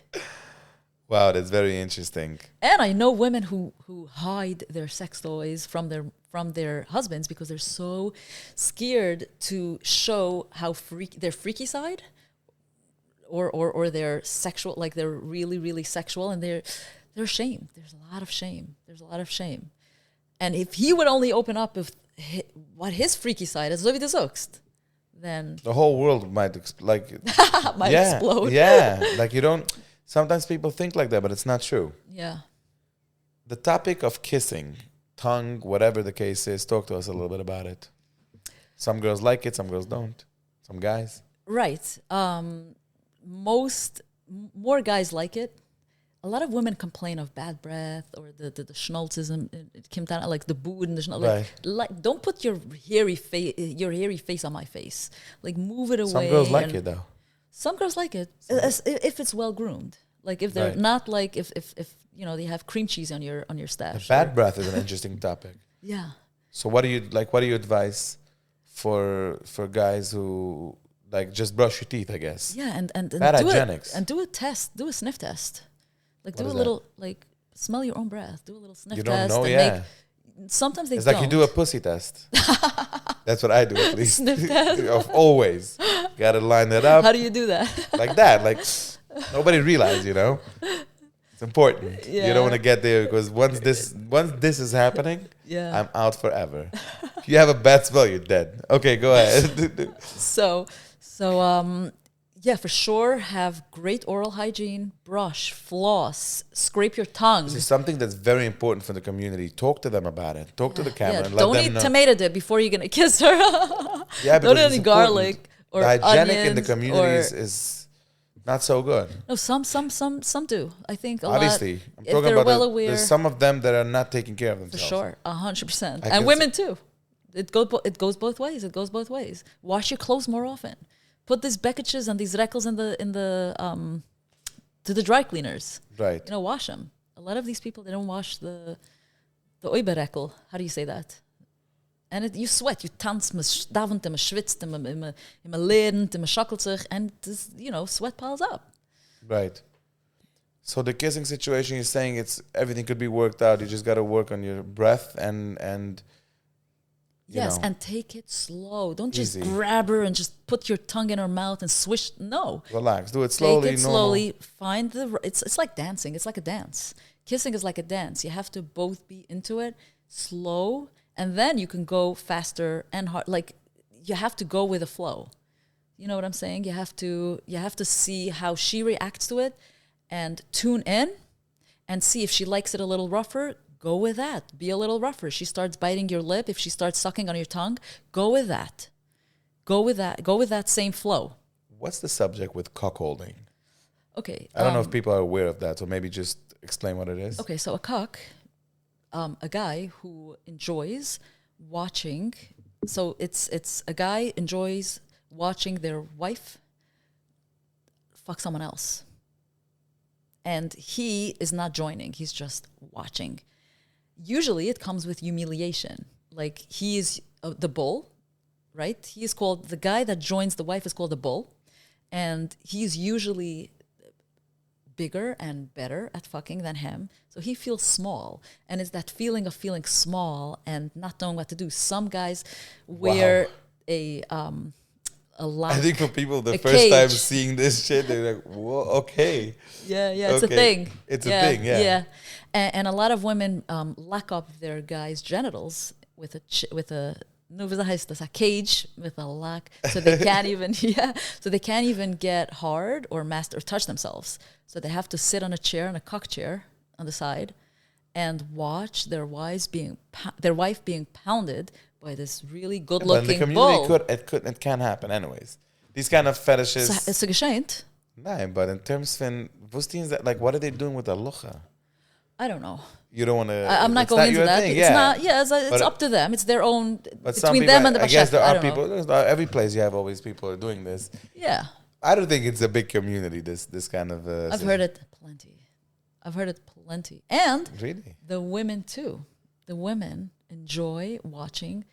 Wow, that's very interesting. And I know women who hide their sex toys from their husbands because they're so scared to show how their freaky side or their sexual, like they're really, really sexual, and they're ashamed. There's a lot of shame. And if he would only open up with what his freaky side is, so wie du sagst, then the whole world might explode. Yeah, like you don't. Sometimes people think like that, but it's not true. Yeah. The topic of kissing, tongue, whatever the case is, talk to us a little bit about it. Some girls like it, some girls don't. Some guys. Right. More guys like it. A lot of women complain of bad breath or the schnolzes and like the boot and the schnolz. Right. Like, don't put your hairy face on my face. Like, move it away. Some girls like it though. Some girls like it if it's well groomed. Like if they're not like if they have cream cheese on your stash. Bad breath is an interesting topic. Yeah. So what do you advise for guys who like just brush your teeth, I guess? Yeah, and bad hygienics. Do a test, do a sniff test. Like what do a little like smell your own breath, do a little sniff you test. don't know, Sometimes they it's don't. like you do a pussy test. That's what I do at least. Sniff test. Always. Gotta line it up. How do you do that? Like that. Like nobody realizes, It's important. Yeah. You don't want to get there because once this is happening, I'm out forever. If you have a bad smell, you're dead. Okay, go ahead. So for sure, have great oral hygiene, brush, floss, scrape your tongue. This is something that's very important for the community. Talk to them about it. Talk to the camera and let don't them eat know. tomato dip before you're gonna kiss her. Don't eat any garlic or the hygienic onions in the community is not so good. No, some do. I think Obviously, lot, I'm if talking they're about well aware, there's some of them that are not taking care of themselves. for sure, 100%, and women too. It goes both ways. It goes both ways. Wash your clothes more often. Put these beckages and these reckles in the to the dry cleaners. Right. Wash them. A lot of these people, they don't wash the oibereckel. How do you say that? And you sweat. You tanzt, man stavent, man schwitzt, man lernt, man schakkelt sich, and this, sweat piles up. Right. So the kissing situation, you're saying everything could be worked out. You just got to work on your breath and yes, and take it slow. Don't just Easy. grab her and just put your tongue in her mouth and swish. No. Relax. Do it slowly. Take it slowly. Find it's like dancing. It's like a dance. Kissing is like a dance. You have to both be into it, slow, and then you can go faster and hard. Like, you have to go with the flow. You know what I'm saying? You have to see how she reacts to it and tune in and see if she likes it a little rougher. Go with that. Be a little rougher. If she starts biting your lip, if she starts sucking on your tongue, go with that. Go with that same flow. What's the subject with cockholding? Okay. I don't know if people are aware of that, so maybe just explain what it is. Okay, so a cock, a guy who enjoys watching. So it's a guy enjoys watching their wife fuck someone else. And he is not joining. He's just watching. Usually it comes with humiliation. Like, he is the bull, right? He is called, the guy that joins the wife is called the bull. And he's usually bigger and better at fucking than him. So he feels small. And it's that feeling of feeling small and not knowing what to do. Some guys wear a lock. I think for people, the a first cage. time seeing this shit, they're like, whoa, okay. Yeah, it's Okay. a thing. It's a thing, yeah. Yeah. And a lot of women lock up their guys' genitals with a no, wie heißt das? A cage with a lock, so they can't even so they can't even get hard or touch themselves. So they have to sit on a chair, on a cock chair on the side, and watch their wife being pounded by this really But in the good-looking community, bull. it can happen anyways. These kind of fetishes. Is it geschehnt? No, but in terms von, like, what are they doing with the locha? I don't know. You don't want to. I'm not going into that. Thing, it's not. Yeah, it's But- up to them. It's their own But some between people, them and the I guess there bashert. I are don't people. know. There's not, every place you have always people are doing this. Yeah, I don't think it's a big community. This kind of. I've heard it plenty. And Really? the women too. the women enjoy watching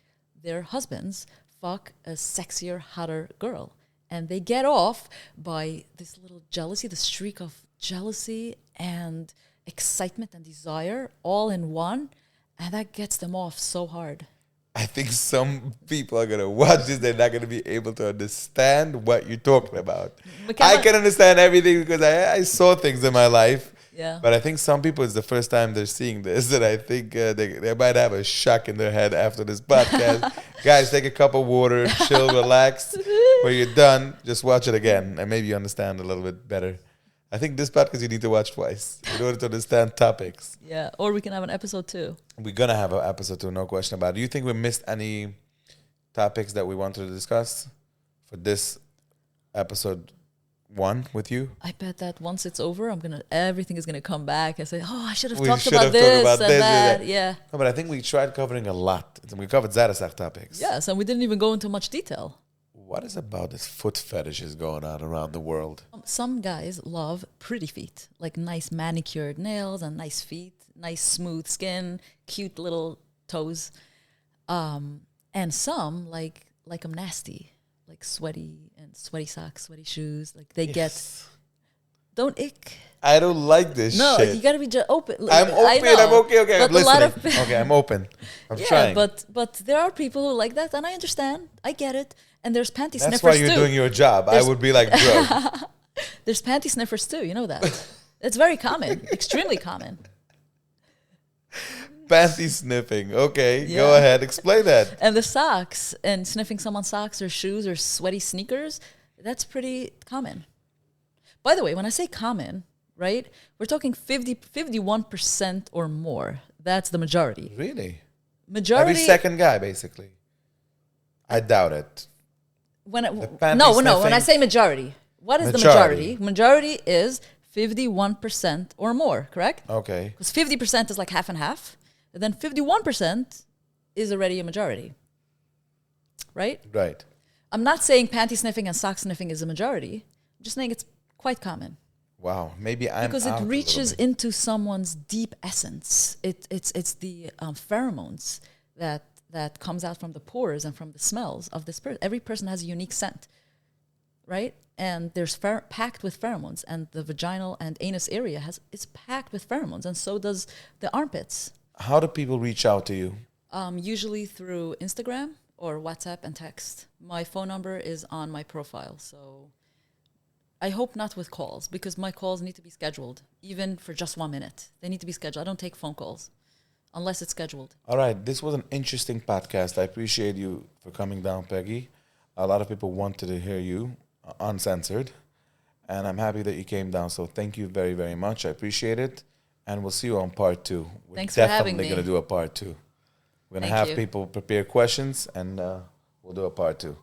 their husbands fuck a sexier, hotter girl. And they get off by this little jealousy, the streak of jealousy and excitement and desire all in one. And that gets them off so hard. I think some people are going to watch this. They're not going to be able to understand what you're talking about. I can understand everything because I saw things in my life. Yeah. But I think some people, it's the first time they're seeing this. And I think they might have a shock in their head after this podcast. Guys, take a cup of water, chill, relax. When you're done, just watch it again. And maybe you understand a little bit better. I think this podcast you need to watch twice in order to understand topics. Yeah, or we can have an episode 2. We're going to have an episode 2, no question about it. Do you think we missed any topics that we wanted to discuss for this episode 1 with you? I bet that once it's over, everything is gonna come back and say, "Oh, I should have We talked should about have this talked about and this, that." yeah. Yeah. No, but I think we tried covering a lot. We covered Zadasach topics. Yes, and we didn't even go into much detail. What is about this foot fetishes going on around the world? Some guys love pretty feet, like nice manicured nails and nice feet, nice smooth skin, cute little toes. And some like them nasty, like sweaty socks, sweaty shoes. Like they get. Don't ick. I don't like this shit. No, you gotta be open. I'm open. I'm okay. I'm listening. Okay, I'm open. I'm trying. But there are people who like that, and I understand. I get it. And there's panty sniffers too. That's why you're doing your job. I would be like, bro. There's panty sniffers too. You know that. It's very common. Extremely common. Panty sniffing. Okay, go ahead. Explain that. And the socks and sniffing someone's socks or shoes or sweaty sneakers, that's pretty common. By the way, when I say common, right, we're talking 51% or more. That's the majority. Really? Majority. Every second guy, basically. I doubt it. When I say majority, what is the majority? Majority is 51% or more, correct? Okay. Because 50% is like half and half. And then 51% is already a majority. Right? Right. I'm not saying panty sniffing and sock sniffing is a majority. I'm just saying it's quite common. Wow. Maybe I'm because it reaches into someone's deep essence. It's the pheromones that comes out from the pores and from the smells of this person. Every person has a unique scent, right? And there's packed with pheromones, and the vaginal and anus area is packed with pheromones, and so does the armpits. How do people reach out to you? Usually through Instagram or WhatsApp and text. My phone number is on my profile, so I hope not with calls, because my calls need to be scheduled, even for just 1 minute. They need to be scheduled. I don't take phone calls unless it's scheduled. All right. This was an interesting podcast. I appreciate you for coming down, Peggy. A lot of people wanted to hear you uncensored, and I'm happy that you came down. So thank you very, very much. I appreciate it, and we'll see you on part 2. Thanks for having me. We're definitely going to do a part 2. We're going to have people prepare questions, and we'll do a part 2.